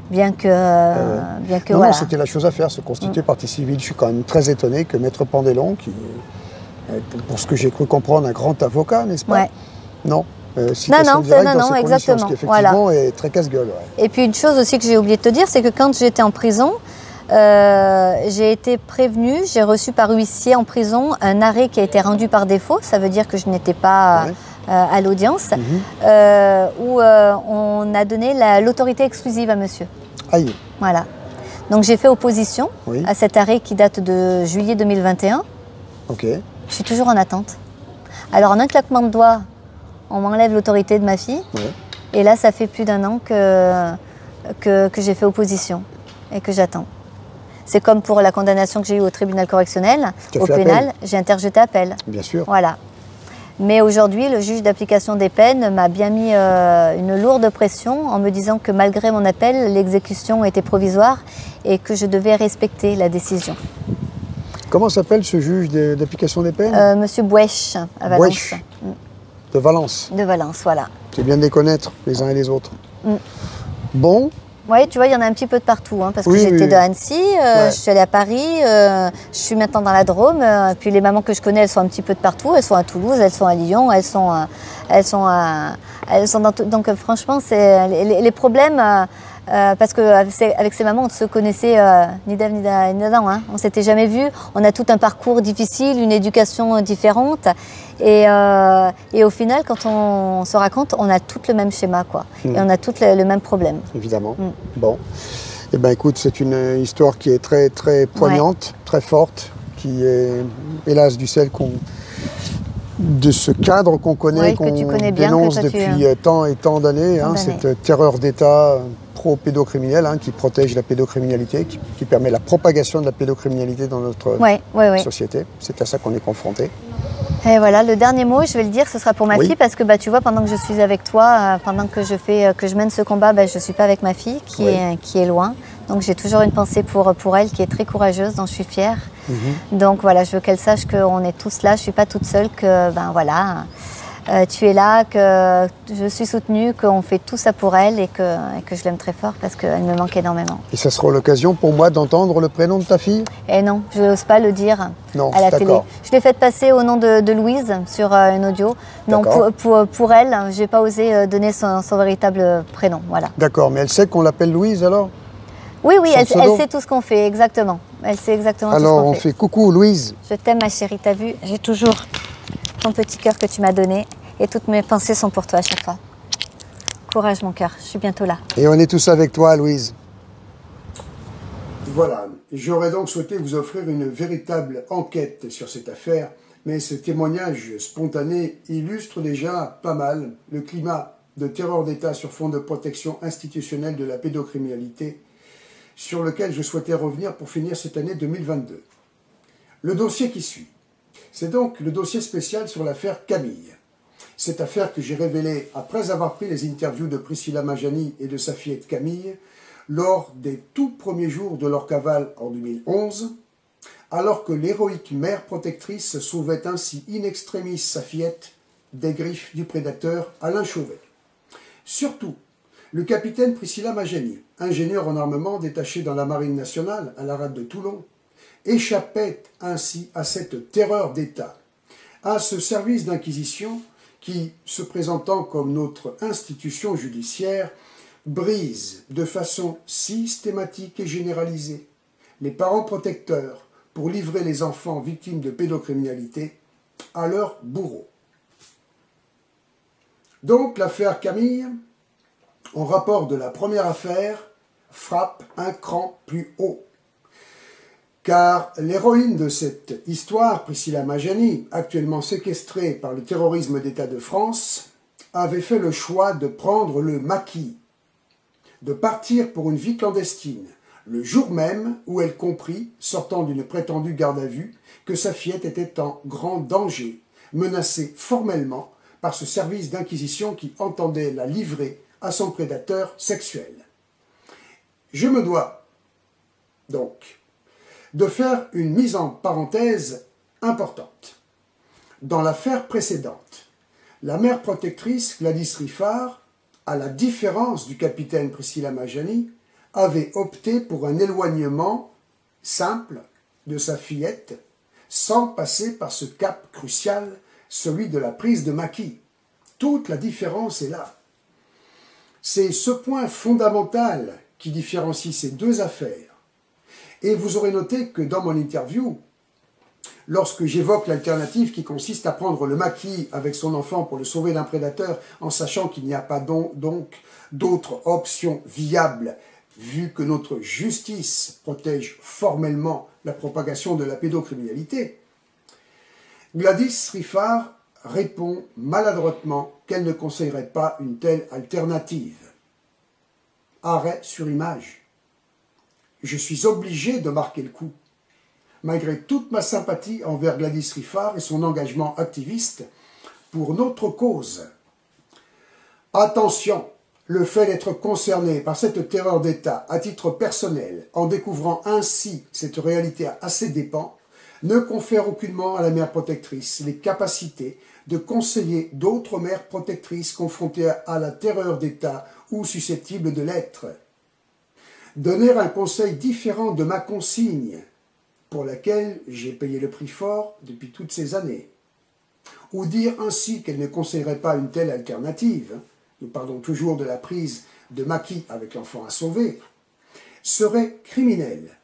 Bien que non, voilà. Non, c'était la chose à faire, se constituer partie civile. Je suis quand même très étonné que Maître Pandelon, qui pour ce que j'ai cru comprendre, un grand avocat, n'est-ce pas? Non. Citation directe dans ces exactement. Ce qui effectivement est très casse-gueule. Et puis une chose aussi que j'ai oublié de te dire, c'est que quand j'étais en prison, j'ai été prévenue, j'ai reçu par huissier en prison un arrêt qui a été rendu par défaut, ça veut dire que je n'étais pas à l'audience, où on a donné l'autorité exclusive à monsieur. Aïe. Voilà. Donc j'ai fait opposition à cet arrêt qui date de juillet 2021. Ok. Je suis toujours en attente. Alors en un claquement de doigts, on m'enlève l'autorité de ma fille. Et là, ça fait plus d'1 an que j'ai fait opposition et que j'attends. C'est comme pour la condamnation que j'ai eue au tribunal correctionnel, au pénal, j'ai interjeté appel. Bien sûr. Voilà. Mais aujourd'hui, le juge d'application des peines m'a bien mis une lourde pression en me disant que malgré mon appel, l'exécution était provisoire et que je devais respecter la décision. Comment s'appelle ce juge d'application des peines? Monsieur Bouèche, à Valence. Bouèche. De Valence. De Valence, voilà. C'est bien de les connaître, les uns et les autres. Bon. Oui, tu vois, il y en a un petit peu de partout, hein, parce que j'étais de Annecy, je suis allée à Paris, je suis maintenant dans la Drôme, puis les mamans que je connais, elles sont un petit peu de partout, elles sont à Toulouse, elles sont à Lyon, elles sont dans tout. Donc franchement, c'est les problèmes, parce qu'avec ces mamans, on ne se connaissait ni d'Ève ni d'Adam, hein. On ne s'était jamais vus, on a tout un parcours difficile, une éducation différente, et au final, quand on se raconte, on a tout le même schéma, quoi, et on a tout le même problème. Évidemment. Bon. Eh bien, écoute, c'est une histoire qui est très, très poignante, très forte, qui est, hélas, du sel de ce cadre qu'on connaît, qu'on dénonce depuis tant et tant d'années, hein, cette terreur d'État pro-pédocriminelle qui protège la pédocriminalité, qui permet la propagation de la pédocriminalité dans notre société. C'est à ça qu'on est confronté. Et voilà, le dernier mot, je vais le dire, ce sera pour ma Oui. fille parce que tu vois, pendant que je suis avec toi, pendant que je mène ce combat, je ne suis pas avec ma fille qui est loin. Donc j'ai toujours une pensée pour elle qui est très courageuse, dont je suis fière. Donc voilà, je veux qu'elle sache qu'on est tous là, je ne suis pas toute seule, que tu es là, que je suis soutenue, qu'on fait tout ça pour elle et que je l'aime très fort parce qu'elle me manque énormément. Et ça sera l'occasion pour moi d'entendre le prénom de ta fille? Et non, je n'ose pas le dire à la télé. Je l'ai fait passer au nom de Louise sur une audio. Non, pour elle, je n'ai pas osé donner son véritable prénom. Voilà. D'accord, mais elle sait qu'on l'appelle Louise alors? Oui, elle sait tout ce qu'on fait, exactement. Elle sait exactement tout ce qu'on fait. Alors on fait coucou Louise. Je t'aime ma chérie, t'as vu? J'ai toujours ton petit cœur que tu m'as donné et toutes mes pensées sont pour toi à chaque fois. Courage mon cœur, je suis bientôt là. Et on est tous avec toi Louise. Voilà, j'aurais donc souhaité vous offrir une véritable enquête sur cette affaire, mais ce témoignage spontané illustre déjà pas mal le climat de terreur d'État sur fond de protection institutionnelle de la pédocriminalité, sur lequel je souhaitais revenir pour finir cette année 2022. Le dossier qui suit, c'est donc le dossier spécial sur l'affaire Camille. Cette affaire que j'ai révélée après avoir pris les interviews de Priscilla Majani et de sa fillette Camille lors des tout premiers jours de leur cavale en 2011, alors que l'héroïque mère protectrice sauvait ainsi in extremis sa fillette des griffes du prédateur Alain Chauvet. Surtout, le capitaine Priscilla Majani, ingénieur en armement détaché dans la Marine nationale à la rade de Toulon, échappait ainsi à cette terreur d'État, à ce service d'inquisition qui, se présentant comme notre institution judiciaire, brise de façon systématique et généralisée les parents protecteurs pour livrer les enfants victimes de pédocriminalité à leurs bourreaux. Donc l'affaire Camille, en rapport de la première affaire, frappe un cran plus haut. Car l'héroïne de cette histoire, Priscilla Majani, actuellement séquestrée par le terrorisme d'État de France, avait fait le choix de prendre le maquis, de partir pour une vie clandestine, le jour même où elle comprit, sortant d'une prétendue garde à vue, que sa fillette était en grand danger, menacée formellement par ce service d'inquisition qui entendait la livrer à son prédateur sexuel. Je me dois, donc, de faire une mise en parenthèse importante. Dans l'affaire précédente, la mère protectrice Gladys Riffard, à la différence du capitaine Priscilla Majani, avait opté pour un éloignement simple de sa fillette, sans passer par ce cap crucial, celui de la prise de maquis. Toute la différence est là. C'est ce point fondamental qui différencie ces deux affaires. Et vous aurez noté que dans mon interview, lorsque j'évoque l'alternative qui consiste à prendre le maquis avec son enfant pour le sauver d'un prédateur, en sachant qu'il n'y a pas donc d'autres options viables, vu que notre justice protège formellement la propagation de la pédocriminalité, Gladys Riffard répond maladroitement qu'elle ne conseillerait pas une telle alternative. Arrêt sur image. Je suis obligé de marquer le coup. Malgré toute ma sympathie envers Gladys Riffard et son engagement activiste pour notre cause. Attention, le fait d'être concerné par cette terreur d'État à titre personnel, en découvrant ainsi cette réalité à ses dépens, ne confère aucunement à la mère protectrice les capacités de conseiller d'autres mères protectrices confrontées à la terreur d'État ou susceptibles de l'être. Donner un conseil différent de ma consigne, pour laquelle j'ai payé le prix fort depuis toutes ces années, ou dire ainsi qu'elle ne conseillerait pas une telle alternative, nous parlons toujours de la prise de maquis avec l'enfant à sauver, serait criminel,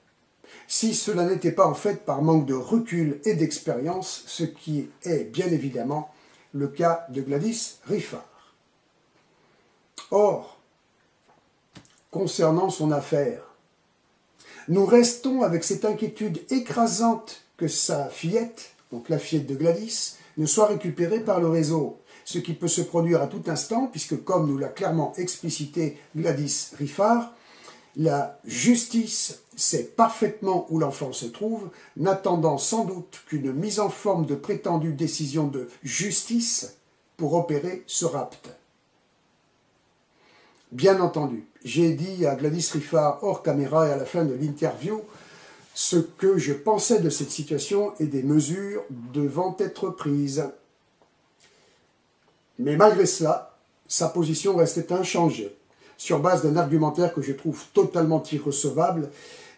si cela n'était pas en fait par manque de recul et d'expérience, ce qui est bien évidemment le cas de Gladys Riffard. Or, concernant son affaire, nous restons avec cette inquiétude écrasante que sa fillette, donc la fillette de Gladys, ne soit récupérée par le réseau, ce qui peut se produire à tout instant, puisque comme nous l'a clairement explicité Gladys Riffard, La justice sait parfaitement où l'enfant se trouve, n'attendant sans doute qu'une mise en forme de prétendue décision de justice pour opérer ce rapt. Bien entendu, j'ai dit à Gladys Riffard hors caméra et à la fin de l'interview ce que je pensais de cette situation et des mesures devant être prises. Mais malgré cela, sa position restait inchangée, sur base d'un argumentaire que je trouve totalement irrecevable,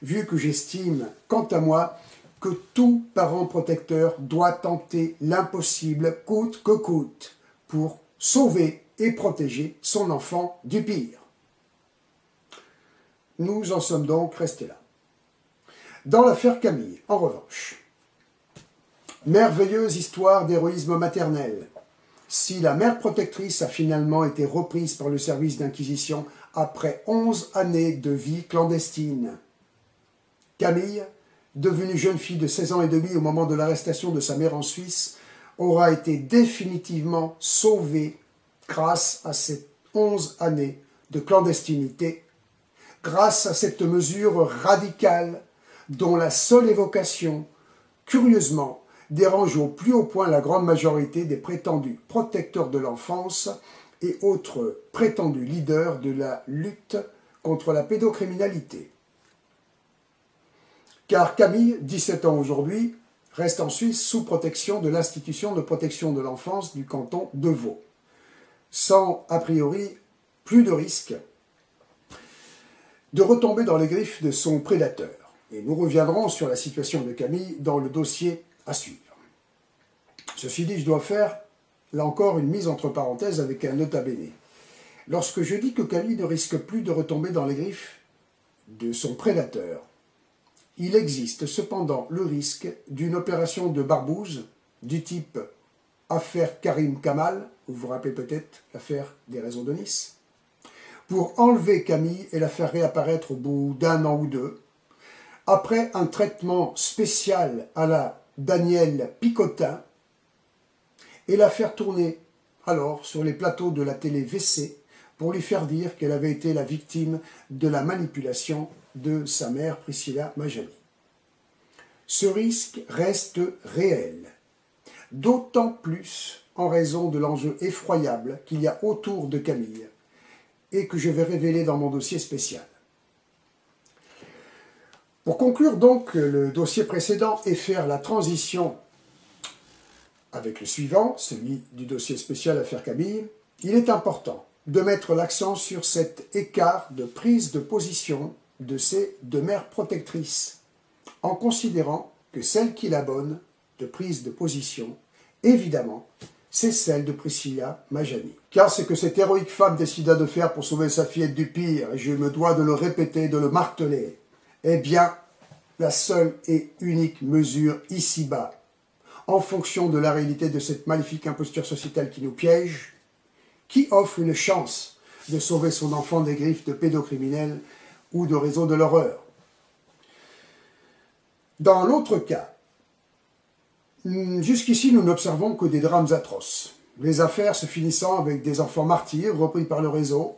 vu que j'estime, quant à moi, que tout parent protecteur doit tenter l'impossible, coûte que coûte, pour sauver et protéger son enfant du pire. Nous en sommes donc restés là. Dans l'affaire Camille, en revanche, merveilleuse histoire d'héroïsme maternel. Si la mère protectrice a finalement été reprise par le service d'inquisition après 11 années de vie clandestine. Camille, devenue jeune fille de 16 ans et demi au moment de l'arrestation de sa mère en Suisse, aura été définitivement sauvée grâce à ces 11 années de clandestinité, grâce à cette mesure radicale dont la seule évocation, curieusement, dérange au plus haut point la grande majorité des prétendus protecteurs de l'enfance et autres prétendus leaders de la lutte contre la pédocriminalité. Car Camille, 17 ans aujourd'hui, reste en Suisse sous protection de l'institution de protection de l'enfance du canton de Vaud, sans, a priori, plus de risque de retomber dans les griffes de son prédateur. Et nous reviendrons sur la situation de Camille dans le dossier à suivre. Ceci dit, je dois faire, là encore, une mise entre parenthèses avec un nota bene. Lorsque je dis que Camille ne risque plus de retomber dans les griffes de son prédateur, il existe cependant le risque d'une opération de barbouze du type affaire Karim Kamal, vous vous rappelez peut-être l'affaire des réseaux de Nice, pour enlever Camille et la faire réapparaître au bout d'un an ou deux, après un traitement spécial à la Daniel Picotin, et la faire tourner alors sur les plateaux de la télé WC pour lui faire dire qu'elle avait été la victime de la manipulation de sa mère Priscilla Majani. Ce risque reste réel, d'autant plus en raison de l'enjeu effroyable qu'il y a autour de Camille et que je vais révéler dans mon dossier spécial. Pour conclure donc le dossier précédent et faire la transition avec le suivant, celui du dossier spécial Affaire Camille, il est important de mettre l'accent sur cet écart de prise de position de ces deux mères protectrices, en considérant que celle qui la bonne de prise de position, évidemment, c'est celle de Priscilla Majani. Car ce que cette héroïque femme décida de faire pour sauver sa fillette du pire, et je me dois de le répéter, de le marteler, eh bien, la seule et unique mesure ici-bas, en fonction de la réalité de cette maléfique imposture sociétale qui nous piège, qui offre une chance de sauver son enfant des griffes de pédocriminels ou de réseaux de l'horreur. Dans l'autre cas, jusqu'ici nous n'observons que des drames atroces, les affaires se finissant avec des enfants martyrs repris par le réseau,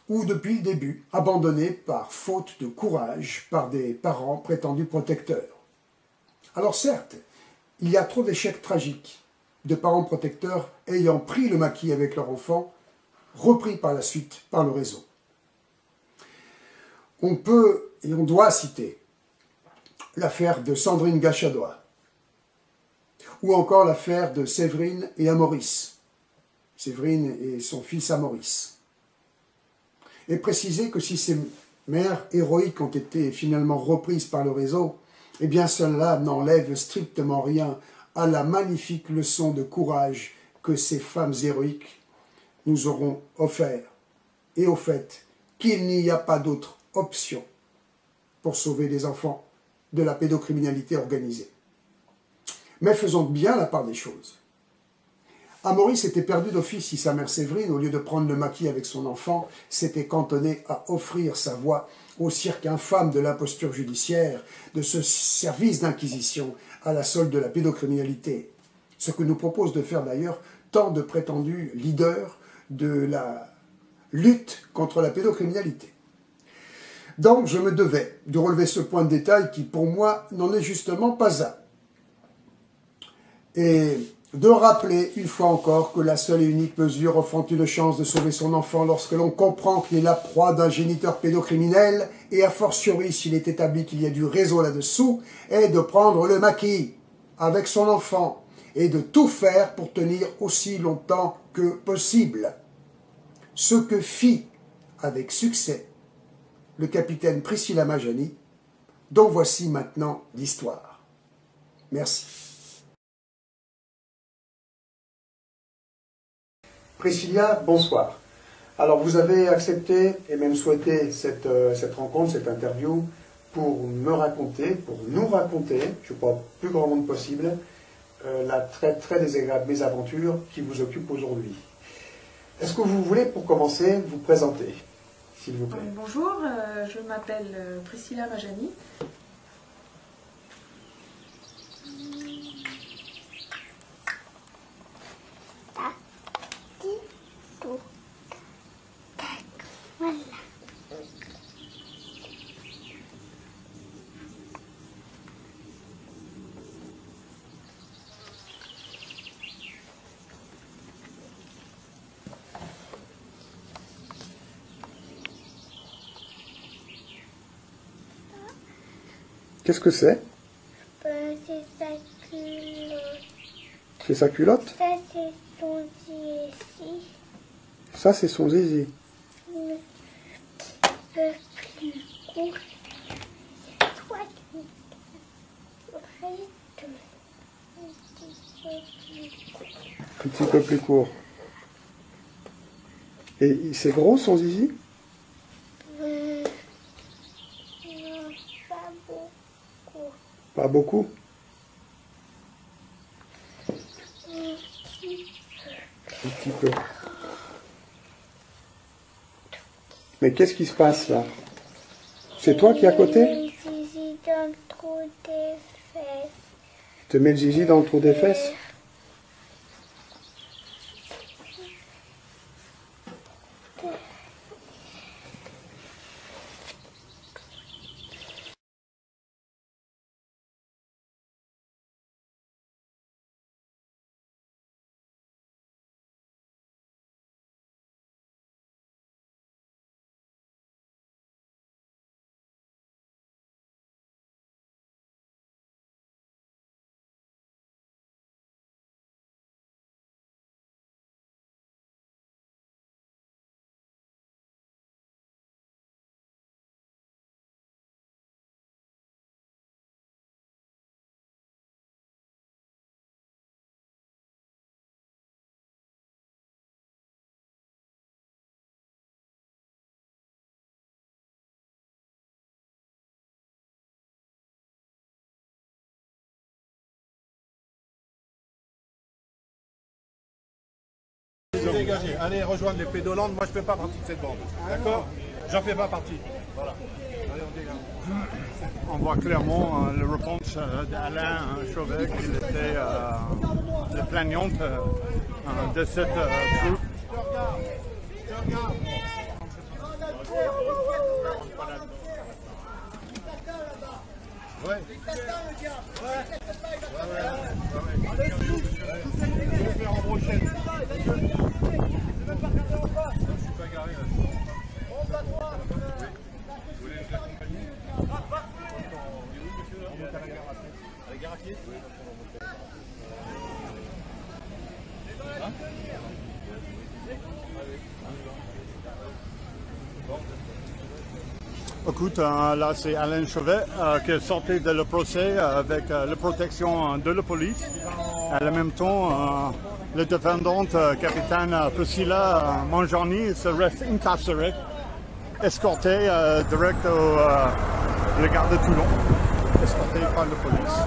ou depuis le début abandonnés par faute de courage par des parents prétendus protecteurs. Alors certes, il y a trop d'échecs tragiques de parents protecteurs ayant pris le maquis avec leur enfant, repris par la suite par le réseau. On peut et on doit citer l'affaire de Sandrine Gachadois, ou encore l'affaire de Séverine et Amaurice, Séverine et son fils Amaurice. Et préciser que si ces mères héroïques ont été finalement reprises par le réseau, eh bien cela n'enlève strictement rien à la magnifique leçon de courage que ces femmes héroïques nous auront offert, et au fait qu'il n'y a pas d'autre option pour sauver les enfants de la pédocriminalité organisée. Mais faisons bien la part des choses. Amaurice était perdu d'office si sa mère Séverine, au lieu de prendre le maquis avec son enfant, s'était cantonnée à offrir sa voix au cirque infâme de l'imposture judiciaire, de ce service d'inquisition à la solde de la pédocriminalité. Ce que nous propose de faire d'ailleurs tant de prétendus leaders de la lutte contre la pédocriminalité. Donc je me devais de relever ce point de détail qui pour moi n'en est justement pas un. Et de rappeler une fois encore que la seule et unique mesure offrant une chance de sauver son enfant lorsque l'on comprend qu'il est la proie d'un géniteur pédocriminel, et a fortiori s'il est établi qu'il y a du réseau là-dessous, est de prendre le maquis avec son enfant et de tout faire pour tenir aussi longtemps que possible. Ce que fit avec succès le capitaine Priscilla Majani, dont voici maintenant l'histoire. Merci. Priscilla, bonsoir. Alors vous avez accepté et même souhaité cette rencontre, cette interview pour me raconter, pour nous raconter, je crois au plus grand monde possible, la très désagréable mésaventure qui vous occupe aujourd'hui. Est-ce que vous voulez pour commencer vous présenter, s'il vous plaît? Bonjour, je m'appelle Priscilla Majani. Voilà. Qu'est-ce que c'est? C'est sa culotte. C'est sa culotte? Ça, c'est son zizi. Ça, c'est son zizi. Un peu plus court. Toi, tu Un petit peu plus court. Et c'est gros, son zizi? Non, pas beaucoup. Pas beaucoup. Un petit peu. Mais qu'est-ce qui se passe là? C'est toi qui es à côté? Le zizi dans le trou des fesses. Tu mets le zizi dans le trou des fesses? Dégagez, allez rejoindre les pédolantes, moi je fais pas partie de cette bande, d'accord? J'en fais pas partie, voilà. Allez, on dégage. On voit clairement le reponse d'Alain Chauvet, qui était le plaignant de cette groupe. Ouais. Écoute, là c'est Alain Chauvet qui est sorti de le procès avec la protection de la police. En même temps, le défendant, capitaine Priscilla Majani, se reste incarcéré, escorté direct au le garde de Toulon, escorté par la police.